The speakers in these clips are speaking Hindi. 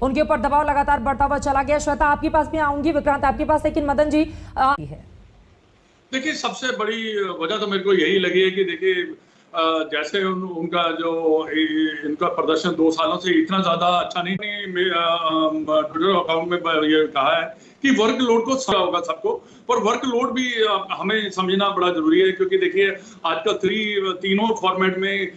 उनके ऊपर दबाव लगातार बढ़ता हुआ चला गया। श्वेता आपके पास भी आऊंगी, विक्रांत आपके पास, लेकिन मदन जी है। देखिए, सबसे बड़ी वजह तो मेरे को यही लगी है कि देखिए जैसे उनका जो इनका प्रदर्शन 2 सालों से इतना ज्यादा अच्छा नहीं ट्विटर अकाउंट में ये कहा है कि वर्कलोड को सहा होगा सबको, पर वर्कलोड भी हमें समझना बड़ा जरूरी है, क्योंकि देखिए आजकल तीनों फॉर्मेट में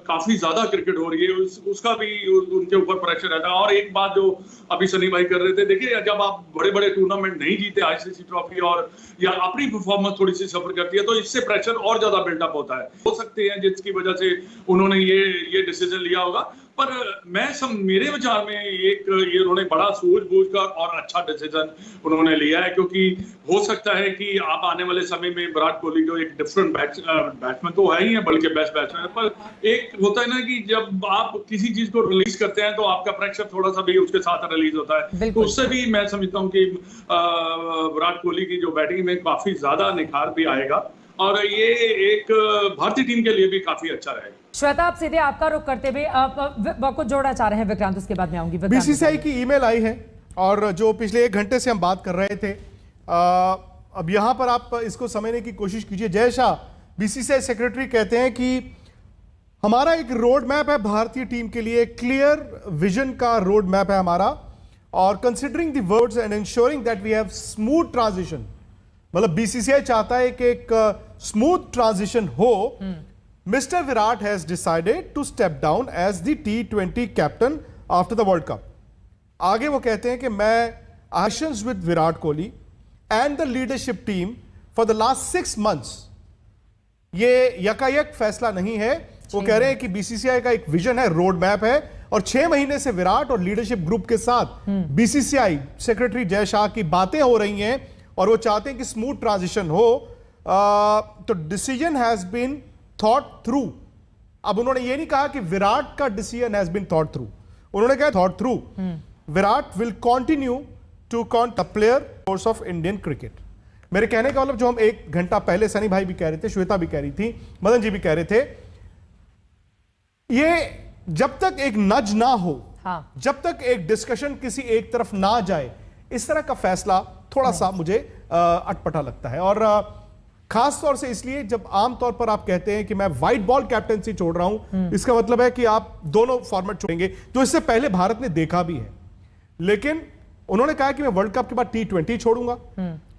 काफी ज्यादा क्रिकेट हो रही है, उसका भी उनके ऊपर प्रेशर रहता है। और एक बात जो अभी सनी भाई कर रहे थे, देखिए जब आप बड़े बड़े टूर्नामेंट नहीं जीते, आईसीसी ट्रॉफी और या अपनी परफॉर्मेंस थोड़ी सी सफर करती है, तो इससे प्रेशर और ज्यादा बिल्डअप होता है। हो सकते हैं जिसकी वजह से उन्होंने ये डिसीजन लिया होगा, पर मेरे विचार में ये उन्होंने बड़ा सूझबूझ कर और अच्छा डिसीजन उन्होंने लिया है, क्योंकि हो सकता है कि आप आने वाले समय में विराट कोहली जो एक डिफरेंट बैट्समैन तो है ही है, बल्कि बेस्ट बैट्समैन, पर एक होता है ना कि जब आप किसी चीज को रिलीज करते हैं तो आपका प्रेशर थोड़ा सा भी उसके साथ रिलीज होता है, तो उससे भी मैं समझता हूँ कि विराट कोहली की जो बैटिंग में काफी ज्यादा निखार भी आएगा और ये एक भारतीय टीम के लिए भी काफी अच्छा रहेगा। श्वेता, आप सीधे आपका रुख करते हुए कुछ जोड़ना चाह रहे हैं विक्रांत, उसके बाद में आऊंगी। बीसीसीआई की ईमेल आई है और जो पिछले 1 घंटे से हम बात कर रहे थे, अब यहां पर आप इसको समझने की कोशिश कीजिए। जय शाह बीसीसीआई सेक्रेटरी कहते हैं कि हमारा एक रोड मैप है भारतीय टीम के लिए, क्लियर विजन का रोड मैप है हमारा, और considering the words and ensuring that we have smooth transition, मतलब बीसीसीआई चाहता है कि एक स्मूथ ट्रांजिशन हो। Mister Virat has decided to step down as the T20 captain after the World Cup. आगे वो कहते हैं कि मैं आशंस with Virat Kohli and the leadership team for the last 6 months, ये यकायक फैसला नहीं है। वो कह रहे हैं कि बीसीसीआई का एक विजन है, रोड मैप है, और 6 महीने से विराट और लीडरशिप ग्रुप के साथ बीसीसीआई सेक्रेटरी जय शाह की बातें हो रही हैं और वो चाहते हैं कि स्मूथ ट्रांजिशन हो। तो decision has been thought through. अब उन्होंने ये नहीं कहा कि विराट का decision has been thought through, उन्होंने कहा thought through. Virat will continue to count the player course of Indian cricket. मेरे कहने का मतलब जो हम 1 घंटा पहले सनी भाई भी कह रहे थे, श्वेता भी कह रही थी, मदन जी भी कह रहे थे, ये जब तक एक नज ना हो, जब तक एक डिस्कशन किसी एक तरफ ना जाए, इस तरह का फैसला थोड़ा सा मुझे अटपटा लगता है। और खास तौर से इसलिए जब आमतौर पर आप कहते हैं कि मैं व्हाइट बॉल कैप्टनसी छोड़ रहा हूं, इसका मतलब है कि आप दोनों फॉर्मेट छोड़ेंगे, जो इससे पहले भारत ने देखा भी है। लेकिन उन्होंने कहा कि मैं वर्ल्ड कप के बाद T20 छोड़ूंगा,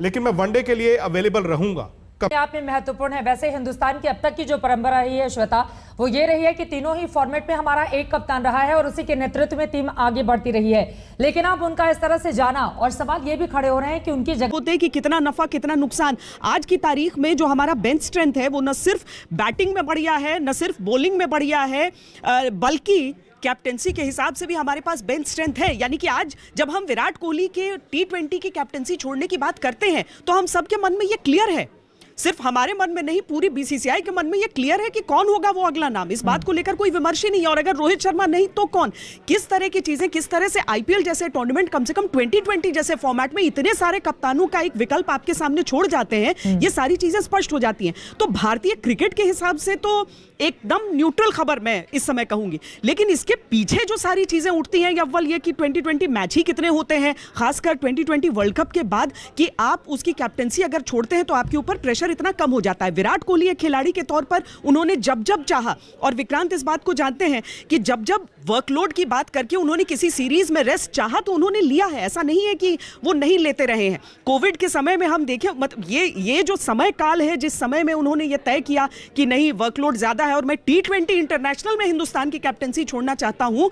लेकिन मैं वनडे के लिए अवेलेबल रहूंगा। आप में महत्वपूर्ण है। वैसे हिंदुस्तान की अब तक की जो परंपरा रही है श्वेता, वो ये रही है कि तीनों ही फॉर्मेट में हमारा एक कप्तान रहा है और उसी के नेतृत्व में टीम आगे बढ़ती रही है। लेकिन अब उनका इस तरह से जाना, और सवाल ये भी खड़े हो रहे हैं कि उनकी जगह होते कि कितना नफा कितना नुकसान। आज की तारीख में जो हमारा बेंच स्ट्रेंथ है वो न सिर्फ बैटिंग में बढ़िया है, न सिर्फ बॉलिंग में बढ़िया है, बल्कि कैप्टेंसी के हिसाब से भी हमारे पास बेंच स्ट्रेंथ है। यानी कि आज जब हम विराट कोहली के T20 की कैप्टेंसी छोड़ने की बात करते हैं तो हम सबके मन में ये क्लियर है, सिर्फ हमारे मन में नहीं, पूरी बीसीसीआई के मन में ये क्लियर है कि कौन होगा वो अगला नाम। इस बात को लेकर कोई विमर्श ही नहीं है। और अगर रोहित शर्मा नहीं तो कौन? किस तरह की चीजें, किस तरह से आईपीएल जैसे टूर्नामेंट, कम से कम 2020 जैसे फॉर्मेट में इतने सारे कप्तानों का एक विकल्प आपके सामने छोड़ जाते हैं, ये सारी चीजें स्पष्ट हो जाती हैं। तो भारतीय क्रिकेट के हिसाब से तो एकदम न्यूट्रल खबर मैं इस समय कहूंगी। लेकिन इसके पीछे जो सारी चीजें उठती हैं, अव्वल ये कि 2020 मैच ही कितने होते हैं, खासकर 2020 वर्ल्ड कप के बाद, कि आप उसकी कैप्टेंसी अगर छोड़ते हैं तो आपके ऊपर प्रेशर इतना कम हो जाता है। विराट कोहली एक खिलाड़ी के तौर पर उन्होंने जब जब चाहा, और विक्रांत इस बात को जानते हैं कि जब जब वर्कलोड की बात करके उन्होंने किसी सीरीज में रेस्ट चाहा तो उन्होंने लिया है। ऐसा नहीं है कि वो नहीं लेते रहे हैं। कोविड के समय में हम देखें, मतलब ये जो समय काल है जिस समय में उन्होंने ये तय किया कि नहीं वर्कलोड ज्यादा है और मैं T20 इंटरनेशनल में हिंदुस्तान की कैप्टेंसी छोड़ना चाहता हूं,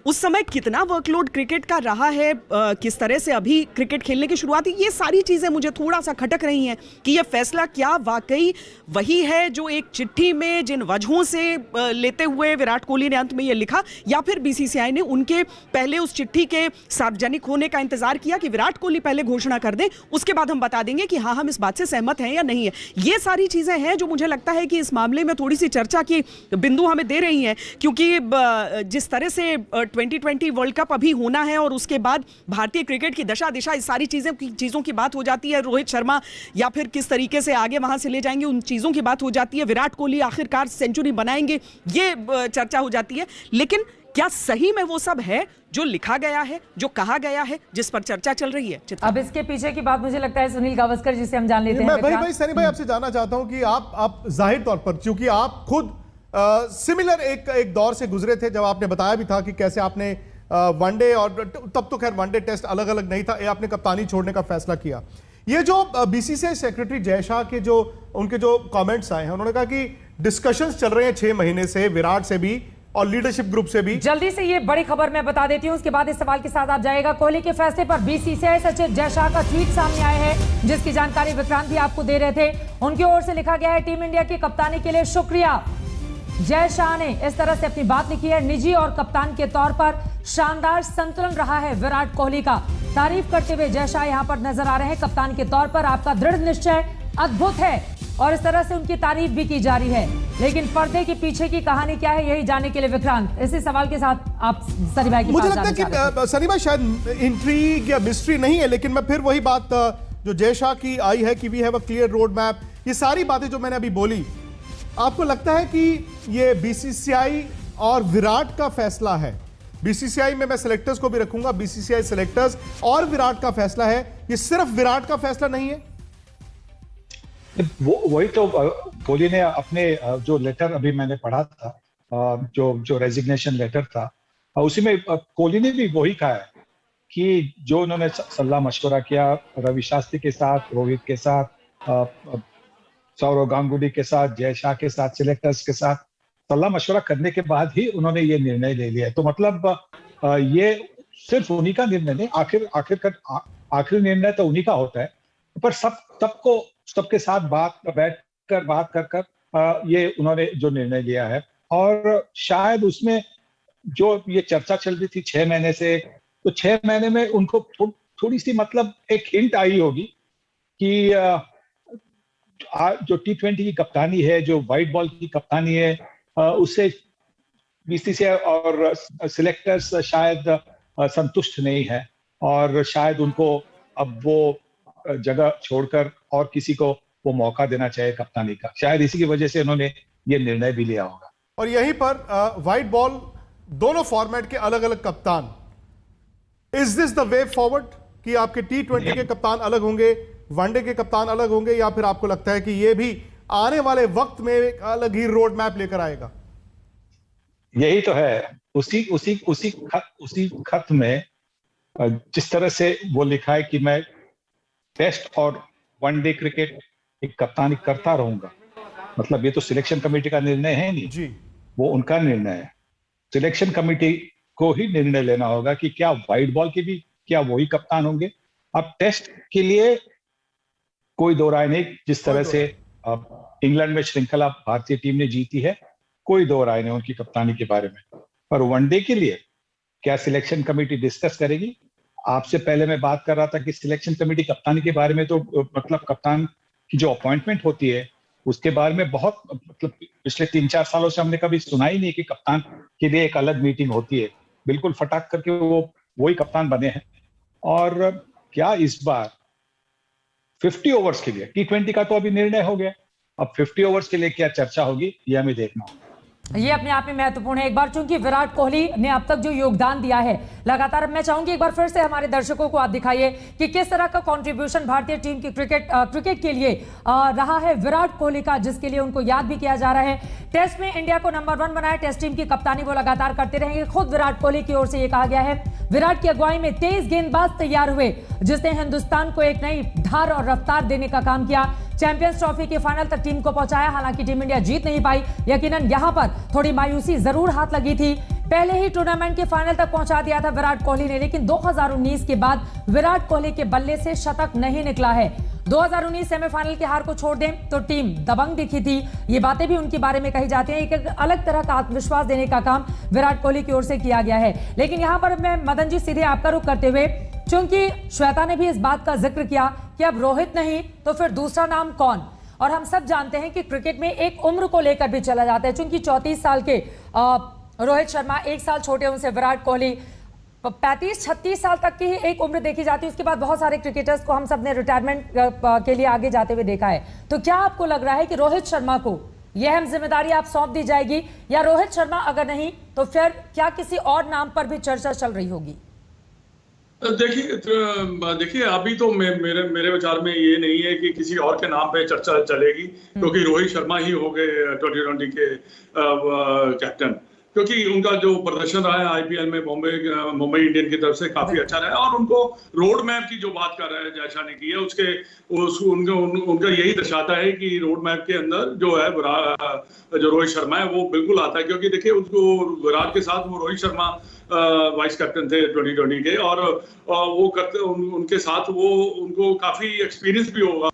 उस समय कितना वर्कलोड क्रिकेट का रहा है, किस तरह से अभी क्रिकेट खेलने की शुरुआत, ये सारी चीजें मुझे थोड़ा सा खटक रही हैं कि ये फैसला क्या वाकई वही है जो एक चिट्ठी में जिन वजहों से लेते हुए विराट कोहली ने अंत में ये लिखा, या फिर बीसीसीआई ने उनके पहले उस चिट्ठी के सार्वजनिक होने का इंतजार किया कि विराट कोहली पहले घोषणा कर दें, उसके बाद हम बता देंगे कि हाँ हम इस बात से सहमत हैं या नहीं है। ये सारी चीजें हैं जो मुझे लगता है कि इस मामले में थोड़ी सी चर्चा की बिंदु हमें दे रही हैं, क्योंकि जिस तरह से 2020 वर्ल्ड कप अभी होना है और उसके बाद भारतीय क्रिकेट की दशा दिशा, इस सारी चीजों की बात हो जाती है। रोहित शर्मा या फिर किस तरीके से आगे वहां से ले जाएंगे, उन चीजों की बात हो जाती है। विराट कोहली आखिरकार सेंचुरी बनाएंगे, ये चर्चा हो जाती है। लेकिन क्या सही में वो सब है जो लिखा गया है, जो कहा गया है, जिस पर चर्चा चल रही है? अब इसके पीछे की बात मुझे लगता है सुनील गावस्कर जिसे हम जान लेते हैं। मैं भाई सनी भाई आपसे जानना चाहता हूं कि आप जाहिर तौर पर, क्योंकि आप खुद सिमिलर एक दौर से गुजरे थे, जब आपने बताया भी था कि कैसे आपने वनडे, और तब तो खैर वनडे टेस्ट अलग अलग नहीं था, आपने कप्तानी छोड़ने का फैसला किया। ये जो बीसीसीआई सेक्रेटरी जय शाह के उनके जो कमेंट्स आए हैं, उन्होंने कहा कि डिस्कशंस चल रहे हैं 6 महीने से विराट से भी और लीडरशिप ग्रुप से भी। जल्दी से ये बड़ी खबर मैं बता देती हूं, उसके बाद इस सवाल के साथ आप जाएगा। कोहली के फैसले पर बीसीसीआई सचिव जय शाह का ट्वीट सामने आया है, जिसकी जानकारी विक्रांत भी आपको दे रहे थे। उनकी ओर से लिखा गया है, टीम इंडिया की कप्तानी के लिए शुक्रिया। जय शाह ने इस तरह से अपनी बात लिखी है, निजी और कप्तान के तौर पर शानदार संतुलन रहा है विराट कोहली का। तारीफ करते हुए जय शाह यहां पर नजर आ रहे हैं। कप्तान के तौर पर आपका दृढ़ निश्चय अद्भुत है, और इस तरह से उनकी तारीफ भी की जा रही है। लेकिन पर्दे के पीछे की कहानी क्या है, यही जानने के लिए विक्रांत इसी सवाल के साथ आप सनी भाई के मुझे पास लगता है कि सनी भाई शायद इंट्रीग या मिस्ट्री नहीं है, लेकिन मैं फिर वही बात जो जय शाह की आई है कि we have a clear road map, ये सारी बातें जो मैंने अभी बोली, आपको लगता है कि ये बीसीसीआई और विराट का फैसला है? बीसीसीआई में मैं सेलेक्टर्स को भी रखूंगा, बीसीसीआई सेलेक्टर्स और विराट का फैसला है, ये सिर्फ विराट का फैसला नहीं है? वही तो कोहली ने अपने जो लेटर अभी मैंने पढ़ा था, जो रेजिग्नेशन लेटर था, उसी में कोहली ने भी वही कहा है कि जो उन्होंने सलाह मशवरा किया रवि शास्त्री के साथ, रोहित के साथ, सौरव गांगुली के साथ, जय शाह के साथ, सिलेक्टर्स के साथ सलाह मशवरा करने के बाद ही उन्होंने ये निर्णय ले लिया। तो मतलब ये सिर्फ उन्हीं का निर्णय नहीं, आखिर निर्णय तो उन्हीं का होता है, पर सबके साथ बैठ कर ये उन्होंने जो निर्णय लिया है। और शायद उसमें जो ये चर्चा चल रही थी 6 महीने से, तो 6 महीने में उनको थोड़ी सी मतलब एक हिंट आई होगी कि जो T20 की कप्तानी है, जो व्हाइट बॉल की कप्तानी है, उससे बीसीसीआई और सिलेक्टर्स शायद संतुष्ट नहीं है, और शायद उनको अब वो जगह छोड़कर और किसी को वो मौका देना चाहिए कप्तानी का। शायद इसी की वजह से उन्होंने ये निर्णय भी लिया होगा। और यहीं पर व्हाइट बॉल दोनों फॉर्मेट के अलग अलग कप्तान, is this the way forward कि आपके T20 के कप्तान अलग होंगे, वनडे के कप्तान अलग होंगे, या फिर आपको लगता है कि ये भी आने वाले वक्त में एक अलग ही रोड मैप लेकर आएगा? यही तो है, उसी खत में जिस तरह से वो लिखा है कि मैं टेस्ट और वनडे क्रिकेट एक कप्तानी करता रहूंगा, मतलब ये तो सिलेक्शन कमेटी का निर्णय है नहीं जी, वो उनका निर्णय है। सिलेक्शन कमेटी को ही निर्णय लेना होगा कि क्या व्हाइट बॉल के भी क्या वही कप्तान होंगे। अब टेस्ट के लिए कोई दो राय नहीं, जिस तरह से इंग्लैंड में श्रृंखला भारतीय टीम ने जीती है, कोई दो राय नहीं उनकी कप्तानी के बारे में। पर वनडे के लिए क्या सिलेक्शन कमेटी डिस्कस करेगी? आपसे पहले मैं बात कर रहा था कि सिलेक्शन कमेटी कप्तानी के बारे में तो मतलब कप्तान की जो अपॉइंटमेंट होती है उसके बारे में बहुत मतलब पिछले 3-4 सालों से हमने कभी सुना ही नहीं कि कप्तान के लिए एक अलग मीटिंग होती है। बिल्कुल फटाक करके वही कप्तान बने हैं। और क्या इस बार 50 ओवर्स के लिए, T20 का तो अभी निर्णय हो गया, अब 50 ओवर्स के लिए क्या चर्चा होगी ये हमें देखना होगा। ये अपने आप में महत्वपूर्ण है। एक बार चूंकि विराट कोहली ने अब तक जो योगदान दिया है लगातार, मैं चाहूंगी एक बार फिर से हमारे दर्शकों को आप दिखाइए कि किस तरह का कंट्रीब्यूशन भारतीय टीम की क्रिकेट के लिए रहा है विराट कोहली का, जिसके लिए उनको याद भी किया जा रहा है। टेस्ट में इंडिया को नंबर 1 बनाया, टेस्ट टीम की कप्तानी वो लगातार करते रहेंगे। खुद विराट कोहली की ओर से ये कहा गया है, विराट की अगुवाई में 23 गेंदबाज तैयार हुए, जिसने हिंदुस्तान को एक नई धार और रफ्तार देने का काम किया। चैंपियंस ट्रॉफी के फाइनल तक टीम को पहुंचाया। हालांकि टीम इंडिया जीत नहीं पाई, यकीनन यहां पर थोड़ी मायूसी जरूर हाथ लगी थी। पहले ही टूर्नामेंट के फाइनल तक पहुंचा दिया था विराट कोहली ने, लेकिन 2019 के बाद विराट कोहली के बल्ले से शतक नहीं निकला है। 2019 सेमीफाइनल की हार को छोड़ दें तो टीम दबंग दिखी थी, ये बातें भी उनके बारे में कही जाती हैं। एक अलग तरह का आत्मविश्वास देने का काम विराट कोहली की ओर से किया गया है। लेकिन यहां पर मैं मदन जी सीधे आपका रुख करते हुए, चूंकि श्वेता ने भी इस बात का जिक्र किया कि अब रोहित नहीं तो फिर दूसरा नाम कौन, और हम सब जानते हैं कि क्रिकेट में एक उम्र को लेकर भी चला जाता है। चूंकि 34 साल के रोहित शर्मा, 1 साल छोटे उनसे विराट कोहली, 35-36 साल तक की ही एक उम्र देखी जाती है। उसके बाद बहुत सारे क्रिकेटर्स को हम सब ने रिटायरमेंट के लिए आगे जाते हुए देखा है। तो क्या आपको लग रहा है कि रोहित शर्मा को यह अहम जिम्मेदारी आप सौंप दी जाएगी, या रोहित शर्मा अगर नहीं तो फिर क्या किसी और नाम पर भी चर्चा चल रही होगी? देखिए अभी तो मेरे विचार में ये नहीं है कि किसी और के नाम पे चर्चा चलेगी, क्योंकि रोहित शर्मा ही हो गए 2020 के कैप्टन, क्योंकि उनका जो प्रदर्शन रहा है आईपीएल में मुंबई इंडियन की तरफ से काफी अच्छा रहा है। और उनको रोड मैप की जो बात कर रहे हैं जय शाह ने की है, उनका यही दर्शाता है कि रोड मैप के अंदर जो है जो रोहित शर्मा है वो बिल्कुल आता है। क्योंकि देखिए उसको विराट के साथ वो रोहित शर्मा वाइस कैप्टन थे 2020 के, और वो करते उनके साथ वो उनको काफी एक्सपीरियंस भी हुआ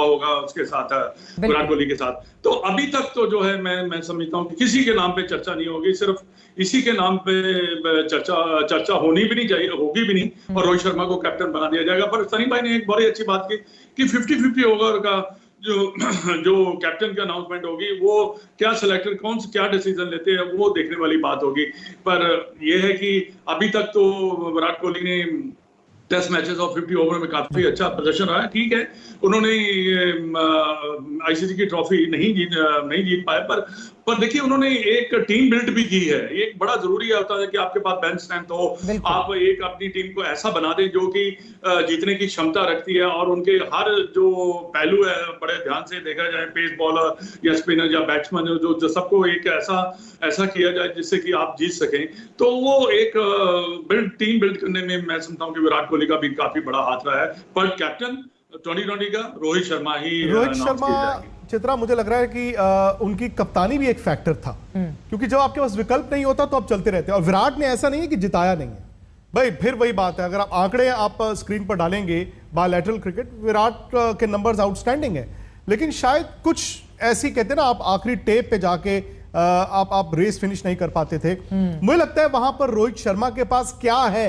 होगा उसके साथ विराट कोहली के साथ। तो अभी तक तो जो है मैं समझता हूँ कि किसी के नाम पे चर्चा नहीं होगी, सिर्फ इसी के नाम पे चर्चा होनी भी नहीं चाहिए, होगी भी नहीं, और रोहित शर्मा को कैप्टन बना दिया जाएगा। पर सनी भाई ने एक बड़ी अच्छी बात की कि 50-50 ओवर का जो कैप्टन की अनाउंसमेंट होगी वो क्या सिलेक्टर क्या डिसीजन लेते हैं वो देखने वाली बात होगी। पर यह है कि अभी तक तो विराट कोहली ने टेस्ट मैचेस और 50 ओवर में काफी अच्छा प्रदर्शन रहा है। ठीक है, उन्होंने आईसीसी की ट्रॉफी नहीं जीत पाए, पर देखिए उन्होंने एक टीम बिल्ड भी की है। एक बड़ा जरूरी होता है कि आपके पास बेंच स्ट्रेंथ हो, आप एक अपनी टीम को ऐसा बना दें जो कि जीतने की क्षमता रखती है, और उनके हर जो पहलू है बड़े ध्यान से देखा जाए, पेस बॉलर या स्पिनर या बैट्समैन जो सबको एक ऐसा किया जाए जिससे कि आप जीत सकें। तो वो एक टीम बिल्ड करने में मैं समझता हूँ कि विराट कोहली का भी काफी बड़ा हाथ रहा है। पर कैप्टन 2020 का रोहित शर्मा चित्रा, मुझे लग रहा है कि उनकी कप्तानी भी एक फैक्टर था, क्योंकि जब आपके पास विकल्प नहीं होता तो आप चलते रहते हैं। और विराट ने ऐसा नहीं है कि जिताया नहीं है भाई, फिर वही बात है, अगर आप आंकड़े आप स्क्रीन पर डालेंगे बायलैटरल क्रिकेट, विराट के नंबर्स आउटस्टैंडिंग है, लेकिन शायद कुछ ऐसी कहते हैं ना, आप आखिरी टेप पे जाके आप रेस फिनिश नहीं कर पाते थे। मुझे लगता है वहां पर रोहित शर्मा के पास क्या है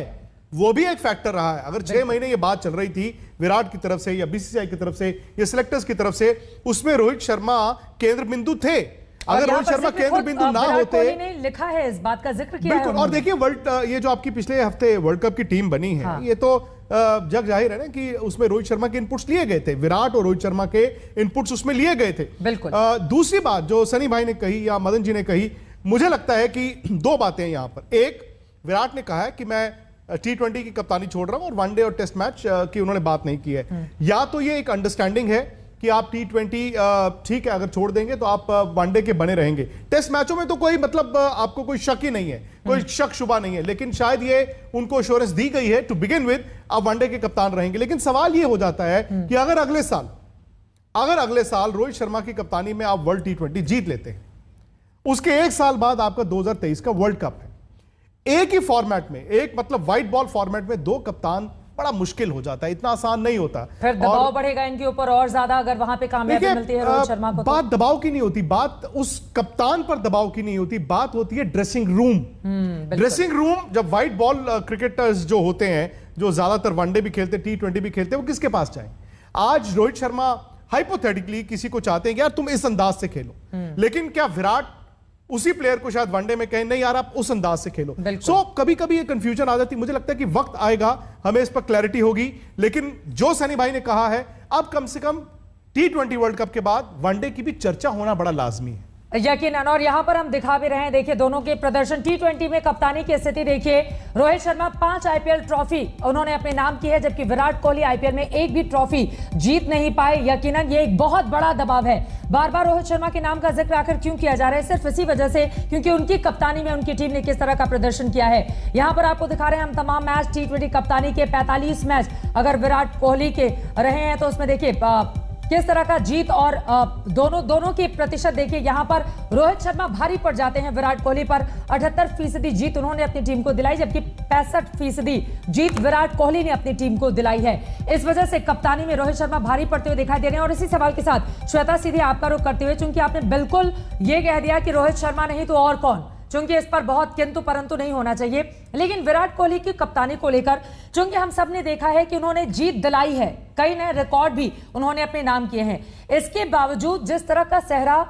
वो भी एक फैक्टर रहा है। अगर 6 महीने ये बात चल रही थी विराट की तरफ से या बीसीसीआई की तरफ से या सिलेक्टर्स की तरफ से, उसमें रोहित शर्मा केंद्र बिंदु थे। अगर रोहित शर्मा केंद्र बिंदु ना होते, ने लिखा है इस बात का जिक्र किया है। और देखिए ये जो आपकी पिछले हफ्ते वर्ल्ड कप की टीम बनी है, हाँ। ये तो जग जाहिर है ना कि उसमें रोहित शर्मा के इनपुट्स लिए गए थे, विराट और रोहित शर्मा के इनपुट्स उसमें लिए गए थे। बिल्कुल। दूसरी बात जो सनी भाई ने कही या मदन जी ने कही, मुझे लगता है कि 2 बातें यहां पर। एक, विराट ने कहा है कि मैं T20 की कप्तानी छोड़ रहा हूं, और वनडे और टेस्ट मैच की उन्होंने बात नहीं की है। या तो ये एक अंडरस्टैंडिंग है कि आप T20 ठीक है अगर छोड़ देंगे तो आप वनडे के बने रहेंगे, टेस्ट मैचों में तो कोई मतलब आपको कोई शक ही नहीं है, कोई शक शुबा नहीं है, लेकिन शायद ये उनको एश्योरेंस दी गई है टू बिगिन विद, आप वनडे के कप्तान रहेंगे। लेकिन सवाल ये हो जाता है कि अगर अगले साल रोहित शर्मा की कप्तानी में आप वर्ल्ड T20 जीत लेते हैं, उसके 1 साल बाद आपका 2023 का वर्ल्ड कप है। एक ही फॉर्मेट में, एक मतलब व्हाइट बॉल फॉर्मेट में 2 कप्तान बड़ा मुश्किल हो जाता है, इतना आसान नहीं होता। फिर दबाव बढ़ेगा इनके ऊपर और ज्यादा अगर वहां पे कामयाबी मिलती है रोहित शर्मा को। बात दबाव की नहीं होती, बात उस कप्तान पर दबाव की नहीं होती, बात होती है ड्रेसिंग रूम। ड्रेसिंग रूम, जब व्हाइट बॉल क्रिकेटर्स जो होते हैं, जो ज्यादातर वनडे भी खेलते, T20 भी खेलते, वो किसके पास जाए? आज रोहित शर्मा हाइपोथेटिकली किसी को चाहते हैं कि यार तुम इस अंदाज से खेलो, लेकिन क्या विराट उसी प्लेयर को शायद वनडे में कहें नहीं यार आप उस अंदाज से खेलो? सो कभी कभी ये कंफ्यूजन आ जाती है। मुझे लगता है कि वक्त आएगा, हमें इस पर क्लैरिटी होगी। लेकिन जो सनी भाई ने कहा है, अब कम से कम T20 वर्ल्ड कप के बाद वनडे की भी चर्चा होना बड़ा लाजमी है। यकीनन, और यहां पर हम दिखा भी रहे हैं, देखिए दोनों के प्रदर्शन। T20 में कप्तानी की स्थिति देखिए, रोहित शर्मा 5 आईपीएल ट्रॉफी उन्होंने अपने नाम की है, जबकि विराट कोहली आईपीएल में एक भी ट्रॉफी जीत नहीं पाए। यकीनन ये एक बहुत बड़ा दबाव है। बार बार रोहित शर्मा के नाम का जिक्र आखिर क्यों किया जा रहा है? सिर्फ इसी वजह से क्योंकि उनकी कप्तानी में उनकी टीम ने किस तरह का प्रदर्शन किया है। यहां पर आपको दिखा रहे हैं हम तमाम मैच, T20 कप्तानी के 45 मैच अगर विराट कोहली के रहे हैं तो उसमें देखिए किस तरह का जीत और दोनों की प्रतिशत देखिए। यहां पर रोहित शर्मा भारी पड़ जाते हैं विराट कोहली पर। 78% जीत उन्होंने अपनी टीम को दिलाई, जबकि 65% जीत विराट कोहली ने अपनी टीम को दिलाई है। इस वजह से कप्तानी में रोहित शर्मा भारी पड़ते हुए दिखाई दे रहे हैं। और इसी सवाल के साथ श्वेता, सीधे आपका रुख करते हुए, चूंकि आपने बिल्कुल ये कह दिया कि रोहित शर्मा नहीं तो और कौन, चूंकि इस पर बहुत किंतु परंतु नहीं होना चाहिए, लेकिन विराट कोहली की कप्तानी को लेकर चूंकि हम सब ने देखा है कि उन्होंने जीत दिलाई है, कई नए रिकॉर्ड भी उन्होंने अपने नाम किए हैं, इसके बावजूद जिस तरह का सेहरा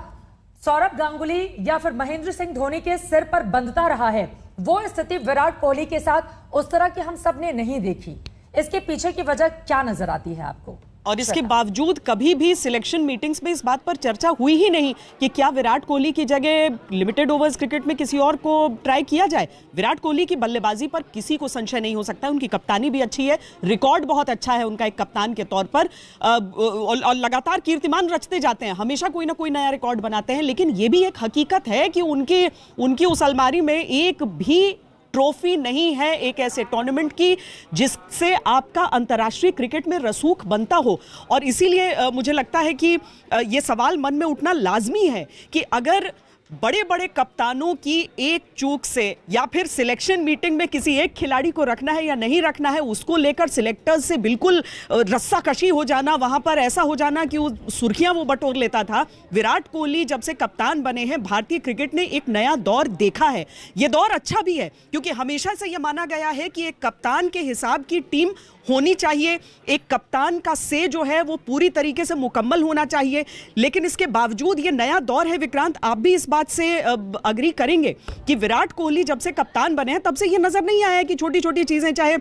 सौरभ गांगुली या फिर महेंद्र सिंह धोनी के सिर पर बंधता रहा है, वो स्थिति विराट कोहली के साथ उस तरह की हम सब ने नहीं देखी। इसके पीछे की वजह क्या नजर आती है आपको? और इसके बावजूद कभी भी सिलेक्शन मीटिंग्स में इस बात पर चर्चा हुई ही नहीं कि क्या विराट कोहली की जगह लिमिटेड ओवर्स क्रिकेट में किसी और को ट्राई किया जाए। विराट कोहली की बल्लेबाजी पर किसी को संशय नहीं हो सकता, उनकी कप्तानी भी अच्छी है, रिकॉर्ड बहुत अच्छा है उनका एक कप्तान के तौर पर, और लगातार कीर्तिमान रचते जाते हैं, हमेशा कोई ना कोई नया रिकॉर्ड बनाते हैं। लेकिन यह भी एक हकीकत है कि उनकी उस अलमारी में एक भी ट्रॉफी नहीं है एक ऐसे टूर्नामेंट की जिससे आपका अंतर्राष्ट्रीय क्रिकेट में रसूख बनता हो। और इसीलिए मुझे लगता है कि यह सवाल मन में उठना लाजमी है कि अगर बड़े बड़े कप्तानों की एक चूक से या फिर सिलेक्शन मीटिंग में किसी एक खिलाड़ी को रखना है या नहीं रखना है, उसको लेकर सिलेक्टर्स से बिल्कुल रस्साकशी हो जाना, वहां पर ऐसा हो जाना कि सुर्खियां वो बटोर लेता था। विराट कोहली जब से कप्तान बने हैं, भारतीय क्रिकेट ने एक नया दौर देखा है। ये दौर अच्छा भी है क्योंकि हमेशा से यह माना गया है कि एक कप्तान के हिसाब की टीम होनी चाहिए, एक कप्तान का से जो है वो पूरी तरीके से मुकम्मल होना चाहिए। लेकिन इसके बावजूद ये नया दौर है विक्रांत, आप भी इस बात से अग्री करेंगे कि विराट कोहली जब से कप्तान बने हैं तब से ये नजर नहीं आया है कि छोटी छोटी चीजें, चाहे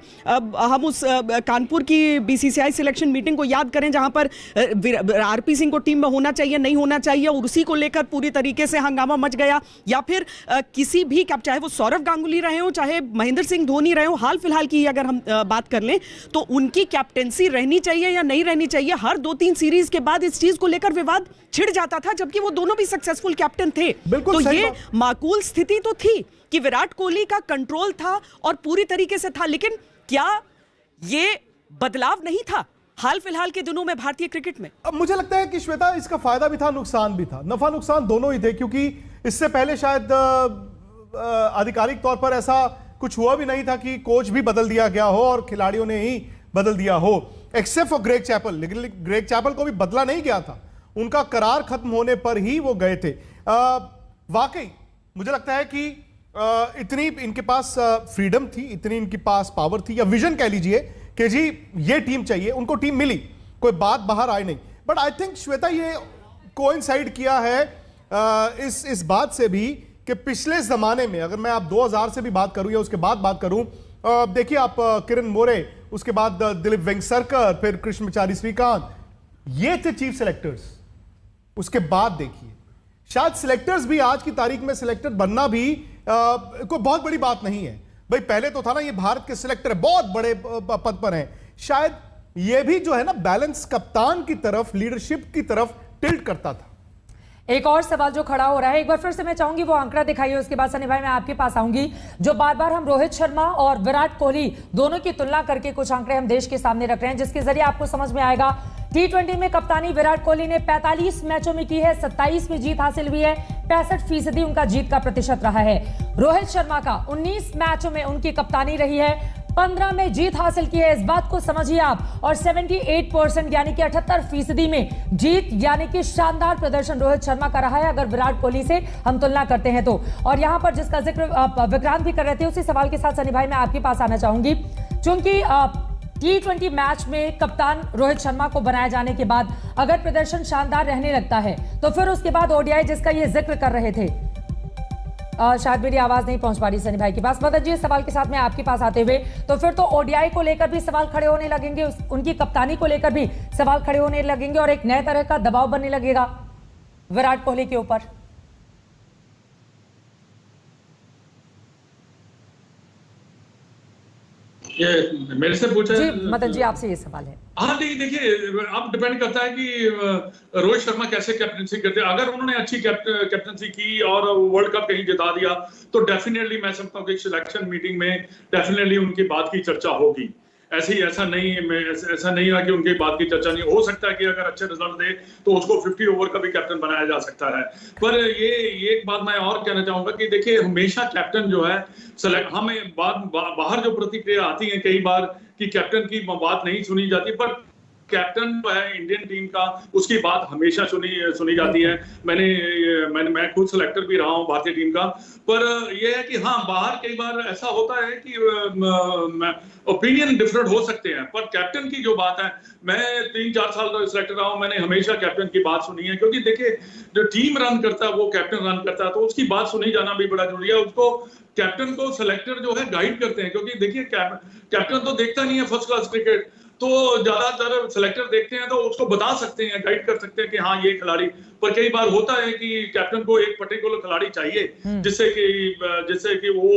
हम उस कानपुर की बीसीसीआई सिलेक्शन मीटिंग को याद करें जहां पर आरपी सिंह को टीम में होना चाहिए नहीं होना चाहिए और उसी को लेकर पूरी तरीके से हंगामा मच गया, या फिर किसी भी, चाहे वो सौरव गांगुली रहे हो चाहे महेंद्र सिंह धोनी रहे हो, हाल फिलहाल की अगर हम बात कर लें तो उनकी कैप्टेंसी रहनी चाहिए या नहीं रहनी चाहिए, हर 2-3 सीरीज के बाद इस चीज को लेकर विवाद छिड़ जाता था, जबकि वो दोनों भी सक्सेसफुल कैप्टन थे। तो ये माकूल स्थिति तो थी कि विराट कोहली का कंट्रोल था और पूरी तरीके से था, लेकिन क्या ये बदलाव नहीं था हाल फिलहाल के दिनों में भारतीय क्रिकेट में? अब मुझे लगता है कि श्वेता, इसका फायदा भी था, नुकसान भी था, नफा नुकसान दोनों ही थे, क्योंकि इससे पहले शायद आधिकारिक तौर पर ऐसा कुछ हुआ भी नहीं था कि कोच भी बदल दिया गया हो और खिलाड़ियों ने ही बदल दिया हो, एक्सेप्ट फॉर ग्रेग चैपल। लेकिन ग्रेग चैपल को भी बदला नहीं गया था, उनका करार खत्म होने पर ही वो गए थे। वाकई मुझे लगता है कि इतनी इनके पास फ्रीडम थी, इतनी इनके पास पावर थी, या विजन कह लीजिए कि जी ये टीम चाहिए, उनको टीम मिली, कोई बात बाहर आई नहीं। बट आई थिंक श्वेता, ये कोइंसाइड किया है इस बात से भी कि पिछले जमाने में, अगर मैं आप 2000 से भी बात करूं या उसके बाद बात करूं, देखिए आप किरण मोरे, उसके बाद दिलीप वेंगसरकर, फिर कृष्णचारी श्रीकांत, ये थे चीफ सिलेक्टर्स। उसके बाद देखिए शायद सिलेक्टर्स भी आज की तारीख में सिलेक्टर बनना भी कोई बहुत बड़ी बात नहीं है। भाई पहले तो था ना, ये भारत के सिलेक्टर है, बहुत बड़े पद पर हैं, शायद ये भी जो है ना बैलेंस कप्तान की तरफ, लीडरशिप की तरफ टिल्ट करता था। एक और सवाल जो खड़ा हो रहा है, एक बार फिर से मैं चाहूंगी वो आंकड़ा दिखाइए, उसके बाद सनी भाई मैं आपके पास आऊंगी। जो बार बार हम रोहित शर्मा और विराट कोहली दोनों की तुलना करके कुछ आंकड़े हम देश के सामने रख रहे हैं, जिसके जरिए आपको समझ में आएगा। T20 में कप्तानी विराट कोहली ने 45 मैचों में की है, 27 में जीत हासिल हुई है, 65% उनका जीत का प्रतिशत रहा है। रोहित शर्मा का 19 मैचों में उनकी कप्तानी रही है, 15 में जीत हासिल की है, इस बात को समझिए आप, और 78% यानी कि 78% में जीत, यानी कि शानदार प्रदर्शन रोहित शर्मा का रहा है अगर विराट कोहली से हम तुलना करते हैं तो। और यहां पर जिसका जिक्र विक्रांत भी कर रहे थे, उसी सवाल के साथ सनी भाई मैं आपके पास आना चाहूंगी। चूंकि T20 मैच में कप्तान रोहित शर्मा को बनाए जाने के बाद अगर प्रदर्शन शानदार रहने लगता है तो फिर उसके बाद ओडीआई, जिसका ये जिक्र कर रहे थे, शायद मेरी आवाज नहीं पहुंच पा रही सनी भाई के पास, मदद जी इस सवाल के साथ में आपके पास आते हुए, तो फिर तो ओडीआई को लेकर भी सवाल खड़े होने लगेंगे, उनकी कप्तानी को लेकर भी सवाल खड़े होने लगेंगे और एक नए तरह का दबाव बनने लगेगा विराट कोहली के ऊपर। ये मेरे से पूछा जी मदन जी, आपसे ये सवाल है। हाँ देखिए, अब डिपेंड करता है कि रोहित शर्मा कैसे कैप्टनसी करते हैं। अगर उन्होंने अच्छी कैप्टनसी की और वर्ल्ड कप कहीं जिता दिया तो डेफिनेटली मैं समझता हूँ कि सिलेक्शन मीटिंग में डेफिनेटली उनकी बात की चर्चा होगी। ऐसा नहीं है कि उनकी बात की चर्चा नहीं हो सकता है कि अगर अच्छे रिजल्ट दे तो उसको 50 ओवर का भी कैप्टन बनाया जा सकता है। पर ये एक बात मैं और कहना चाहूंगा कि देखिए, हमेशा कैप्टन जो है हमें बाहर जो प्रतिक्रिया आती है कई बार कि कैप्टन की बात नहीं सुनी जाती, पर कैप्टन जो है इंडियन टीम का, उसकी बात हमेशा सुनी जाती है। मैं खुद सिलेक्टर भी रहा हूं भारतीय टीम का, पर यह है कि हाँ, बाहर कई बार ऐसा होता है कि ओपिनियन डिफरेंट हो सकते हैं, पर कैप्टन की जो बात है, मैं 3-4 साल सिलेक्टर रहा हूं, मैंने हमेशा कैप्टन की बात सुनी है, क्योंकि देखिए जो टीम रन करता है वो कैप्टन रन करता है, तो उसकी बात सुनी जाना भी बड़ा जरूरी है। उसको कैप्टन को सिलेक्टर जो है गाइड करते हैं, क्योंकि देखिए कैप्टन तो देखता नहीं है फर्स्ट क्लास क्रिकेट, तो ज्यादातर सिलेक्टर देखते हैं तो उसको बता सकते हैं, गाइड कर सकते हैं कि हाँ ये खिलाड़ी। पर कई बार होता है कि कैप्टन को एक पर्टिकुलर खिलाड़ी चाहिए जिससे कि वो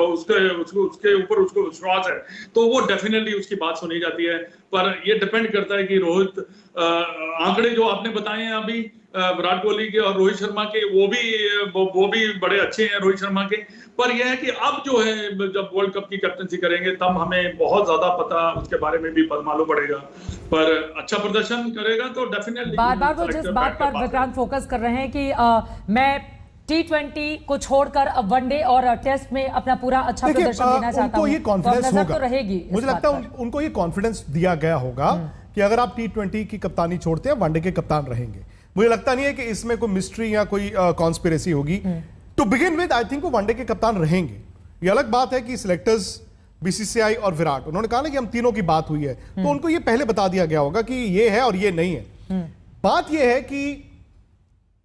उसके ऊपर उसको विश्वास है, तो वो डेफिनेटली उसकी बात सुनी जाती है। पर ये डिपेंड करता है कि रोहित, आंकड़े जो आपने बताए हैं अभी विराट कोहली के और रोहित शर्मा के, वो भी बड़े अच्छे हैं रोहित शर्मा के। पर यह है कि अब जो है जब वर्ल्ड कप की कैप्टनसी करेंगे तब हमें बहुत ज्यादा पता उसके बारे में भी मालूम पड़ेगा। पर अच्छा प्रदर्शन करेगा तो डेफिनेटली। बार बार वो जिस बात पर विक्रांत फोकस कर रहे हैं कि मैं T20 को छोड़कर अब वनडे और टेस्ट में अपना पूरा अच्छा प्रदर्शन देना चाहता हूं, उनको ये कॉन्फिडेंस होगा, तो रहेगी। मुझे लगता है उनको ये कॉन्फिडेंस दिया गया होगा कि अगर आप T20 की कप्तानी छोड़ते हैं वनडे के कप्तान रहेंगे। मुझे लगता नहीं है कि इसमें कोई मिस्ट्री या कोई कॉन्स्पिरेसी होगी। To begin with I think वो वनडे के कप्तान रहेंगे। ये अलग बात है कि सिलेक्टर्स बीसीसीआई और विराट, उन्होंने कहा ना कि हम तीनों की बात हुई है, तो उनको ये पहले बता दिया गया होगा कि ये है और ये नहीं है। बात ये है कि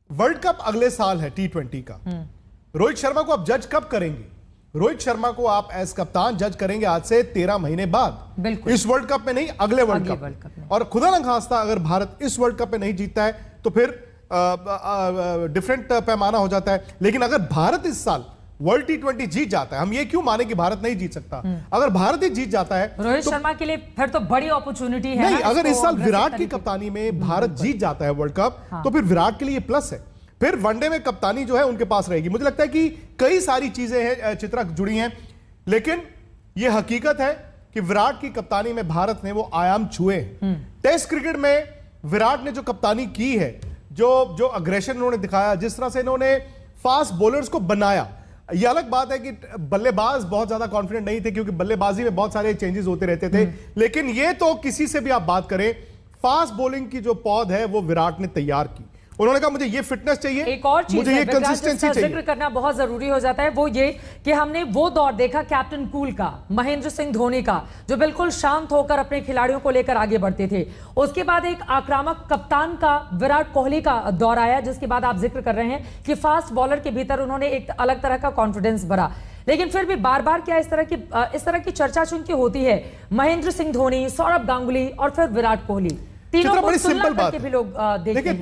वर्ल्ड कप अगले साल है T20 का। रोहित शर्मा को आप जज कब करेंगे? रोहित शर्मा को आप एज कप्तान जज करेंगे आज से 13 महीने बाद, इस वर्ल्ड कप में नहीं, अगले वर्ल्ड कप में। और खुदा न खास्ता अगर भारत इस वर्ल्ड कप में नहीं जीतता है तो फिर डिफरेंट पैमाना हो जाता है। लेकिन अगर भारत इस साल वर्ल्ड T20 जीत जाता है, हम ये क्यों माने कि भारत नहीं जीत सकता, अगर भारत ही जीत जाता है रोहित शर्मा के लिए फिर तो बड़ी अपॉर्चुनिटी है। नहीं, अगर इस साल विराट की कप्तानी में भारत जीत जाता है वर्ल्ड कप, तो फिर विराट के लिए प्लस है। फिर वनडे में कप्तानी जो है उनके पास रहेगी। मुझे लगता है कि कई सारी चीजें हैं चित्रा जुड़ी हैं, लेकिन यह हकीकत है कि विराट की कप्तानी में भारत ने वो आयाम छुए। टेस्ट क्रिकेट में विराट ने जो कप्तानी की है, जो अग्रेशन उन्होंने दिखाया, जिस तरह से इन्होंने फास्ट बॉलर्स को बनाया, यह अलग बात है कि बल्लेबाज बहुत ज्यादा कॉन्फिडेंट नहीं थे क्योंकि बल्लेबाजी में बहुत सारे चेंजेस होते रहते थे। लेकिन यह तो किसी से भी आप बात करें, फास्ट बॉलिंग की जो पौध है वो विराट ने तैयार की। उन्होंने कहा मुझे ये फिटनेस चाहिए, एक और चीज मुझे ये कंसिस्टेंसी चाहिए। जिक्र करना बहुत जरूरी हो जाता है, वो ये कि हमने वो दौर देखा कैप्टन कूल का, महेंद्र सिंह धोनी का, जो बिल्कुल शांत होकर अपने खिलाड़ियों को लेकर आगे बढ़ते थे। उसके बाद एक आक्रामक कप्तान का विराट कोहली का दौर आया, जिसके बाद आप जिक्र कर रहे हैं कि फास्ट बॉलर के भीतर उन्होंने एक अलग तरह का कॉन्फिडेंस भरा। लेकिन फिर भी बार बार क्या इस तरह की चर्चा चुनकी होती है, महेंद्र सिंह धोनी, सौरभ गांगुली और फिर विराट कोहली, तीनों बड़ी सिंपल बात भी लोग देखिए।